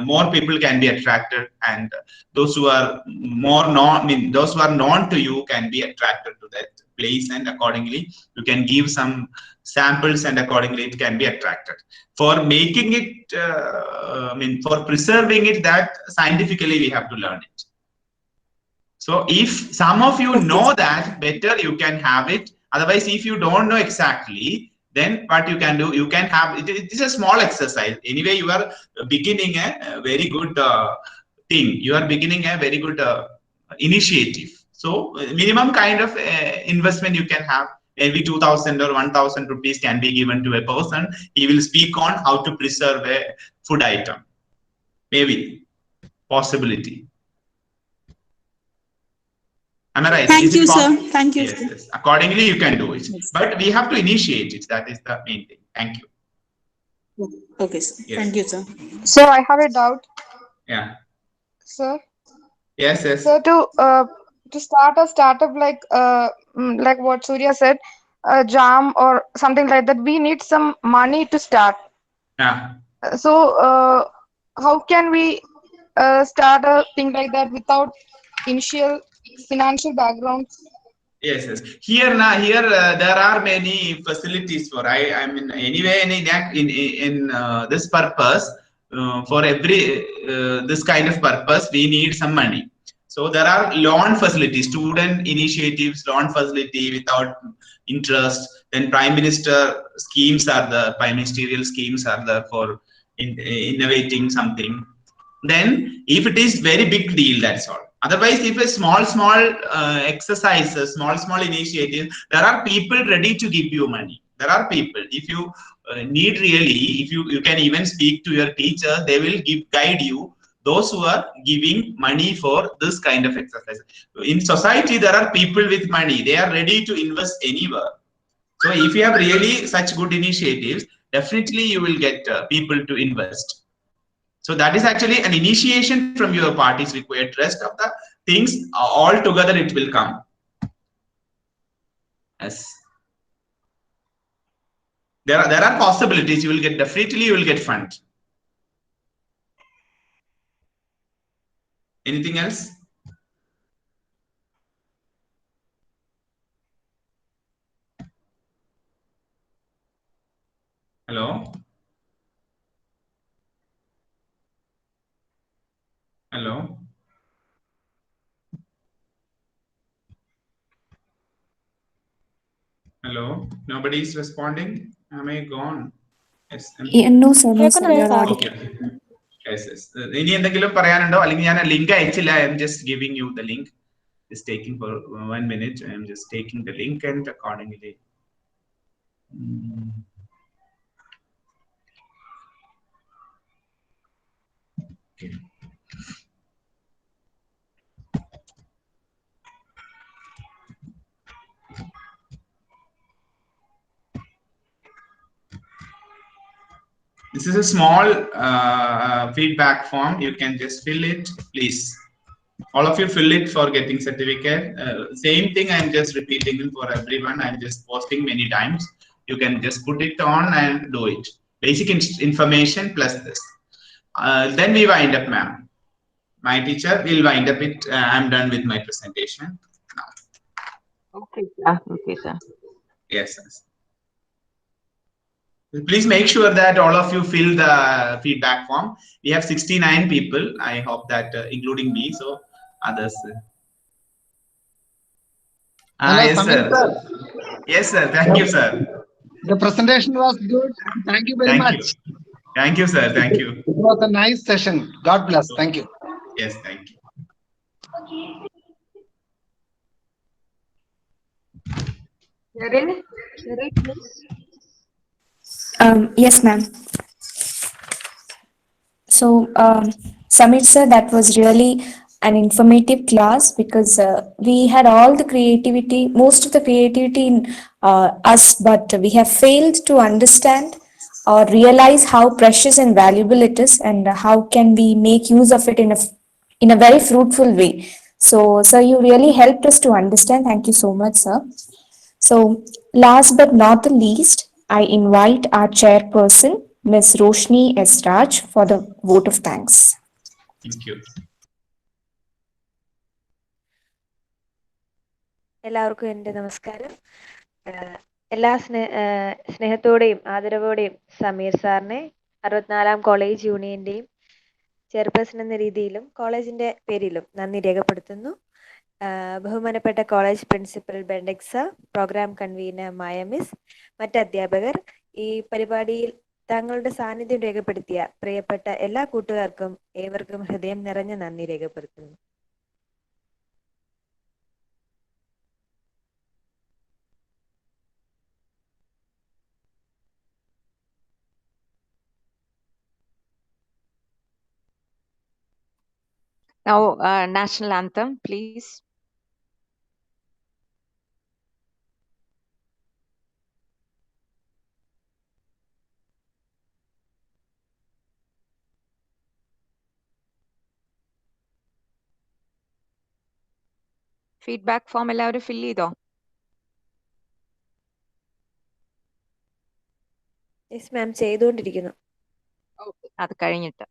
More people can be attracted, and those who are those who are known to you can be attracted to that place, and accordingly you can give some samples, and accordingly it can be attracted. For making it, for preserving it, that scientifically we have to learn it. So if some of you know that better, you can have it. Otherwise, if you don't know exactly, then what you can do, you can have it. It is a small exercise. Anyway, you are beginning a very good thing. You are beginning a very good initiative. So minimum kind of investment you can have. Maybe 2,000 or 1,000 rupees can be given to a person. He will speak on how to preserve a food item. Maybe possibility. Am I right? Thank Is it you, sir. possible? Thank you, Yes, sir. yes. Accordingly, you can do it. Yes. But we have to initiate it. That is the main thing. Thank you. Okay, sir. Yes. Thank you, sir. So I have a doubt, Yeah. sir. Yes, yes. So to start a startup like what Surya said, a jam or something like that, we need some money to start. Yeah. So how can we start a thing like that without initial financial background? Yes, yes. Here now, here there are many facilities for. I mean, anyway, in this purpose, for every this kind of purpose, we need some money. So there are loan facilities, student initiatives, loan facility without interest. Then Prime Minister schemes are the prime ministerial schemes are there for innovating something. Then if it is very big deal, that's all. Otherwise, if a small exercises, small initiatives, there are people ready to give you money. There are people, if you need really, if you can even speak to your teacher, they will guide you, those who are giving money for this kind of exercise. In society, there are people with money, they are ready to invest anywhere. So if you have really such good initiatives, definitely you will get people to invest. So that is actually an initiation from your part is required. Rest of the things all together it will come. Yes. There are possibilities. You will get, definitely you will get fund. Anything else? Hello? Hello? Hello? Nobody is responding? Am I gone? Yes. Yeah, no, sir, no, sir. You're audible. Okay. Yes, yes. ഇനി എന്തെങ്കിലും പറയാനുണ്ടോ അല്ലെങ്കിൽ ഞാൻ link അയച്ചില്ല. I am just giving you the link. It's taking for 1 minute. I am just taking the link and accordingly. Okay. This is a small feedback form. You can just fill it, please. All of you fill it for getting certificate. Same thing I'm just repeating it for everyone. I'm just posting many times. You can just put it on and do it. Basic information plus this. Then we wind up, ma'am. My teacher will wind up it. I'm done with my presentation now. Okay, sir. Okay, sir. Yes, yes. Please make sure that all of you fill the feedback form. We have 69 people. I hope that including me, so others. Hello, Yes, Samir sir. sir. Yes, sir. Thank you, sir. The presentation was good. And thank you very Thank much. you. Thank you, sir. Thank you. It was a nice session. God bless. Thank you. Yes, thank you. Cheryl, please. Yes, ma'am. So, Samir sir, that was really an informative class because we had all the creativity, most of the creativity in us, but we have failed to understand or realize how precious and valuable it is, and how can we make use of it in a very fruitful way. So, sir, you really helped us to understand. Thank you so much, sir. So, last but not the least, I invite our chairperson, Ms. Roshni S. Raj, for the vote of thanks. Thank you. എല്ലാവർക്കും എൻ്റെ നമസ്കാരം. എല്ലാ സ്നേഹത്തോടെയും ആദരവോടെയും സമീർ സാറിനെ 64-ാം college യൂണിയന്റെയും chairperson എന്ന രീതിയിലും കോളേജിന്റെ പേരിലും നന്ദി രേഖപ്പെടുത്തുന്നു. ബഹുമാനപ്പെട്ട കോളേജ് പ്രിൻസിപ്പൽ ബെൻഡെക്സ, പ്രോഗ്രാം കൺവീനർ മായ മിസ്, മറ്റ് അധ്യാപകർ, ഈ പരിപാടിയിൽ തങ്ങളുടെ സാന്നിധ്യം രേഖപ്പെടുത്തിയ പ്രിയപ്പെട്ട എല്ലാ കൂട്ടുകാർക്കും ഏവർക്കും ഹൃദയം നിറഞ്ഞ നന്ദി രേഖപ്പെടുത്തുന്നു. Now, national anthem, please. Feedback form എല്ലാവരും ഫിൽ ചെയ്തോ? യെസ് മാം, ചെയ്തുകൊണ്ടിരിക്കുന്നു. ഓക്കെ, അത് കഴിഞ്ഞിട്ട്.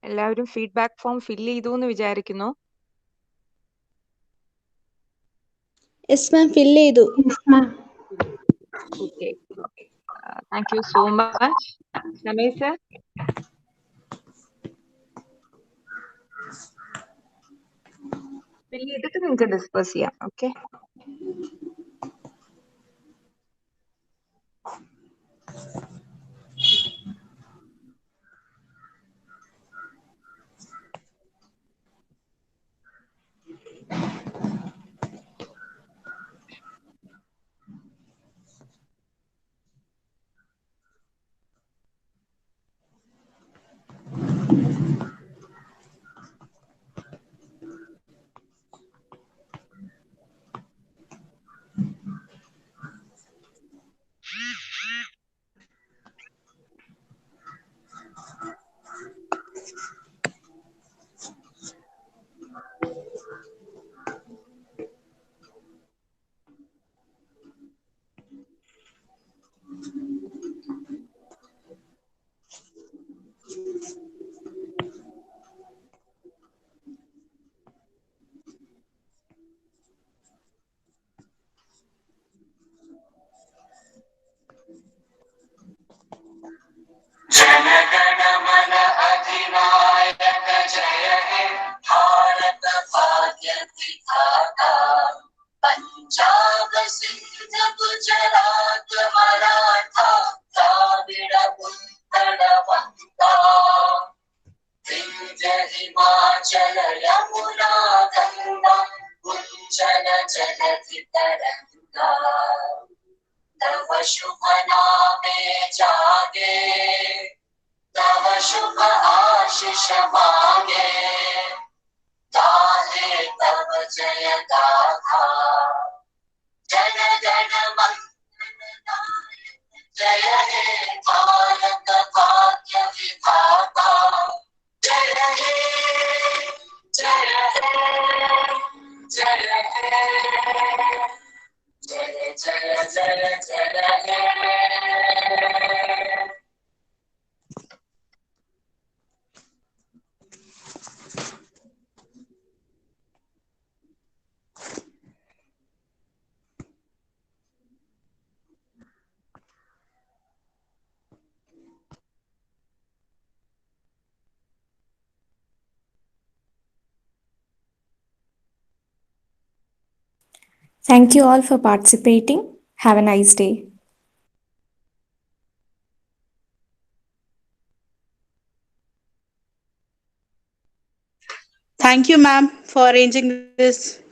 എല്ലാവരും ഫീഡ്ബാക്ക് ഫോം ഫില്ല് ചെയ്തു എന്ന് വിചാരിക്കുന്നു. യെസ് മാം, ഫില്ല് ചെയ്തു. Okay, thank you so much. Sameer sir, fill ചെയ്തിട്ട് നിങ്ങൾക്ക് ഡിസ്കസ് ചെയ്യാം. ഓക്കെ, जनगणमन अधिनायक जय हे भारत भाग्य विधाता पंजाब सिंध गुजरात मराठा द्राविड़ उत्कल बंगा विंध्य हिमाचल यमुना गंगा उज्जल जलधि तरंगा तव शुभ नामे जागे तव शुभ आशीष मांगे गाहे तव जय गाथा जन गण मन जय हे भारत भाग्य विधाता जय हे जय हे जय हे जय जय जय जय हे Thank you all for participating. Have a nice day. Thank you, ma'am, for arranging this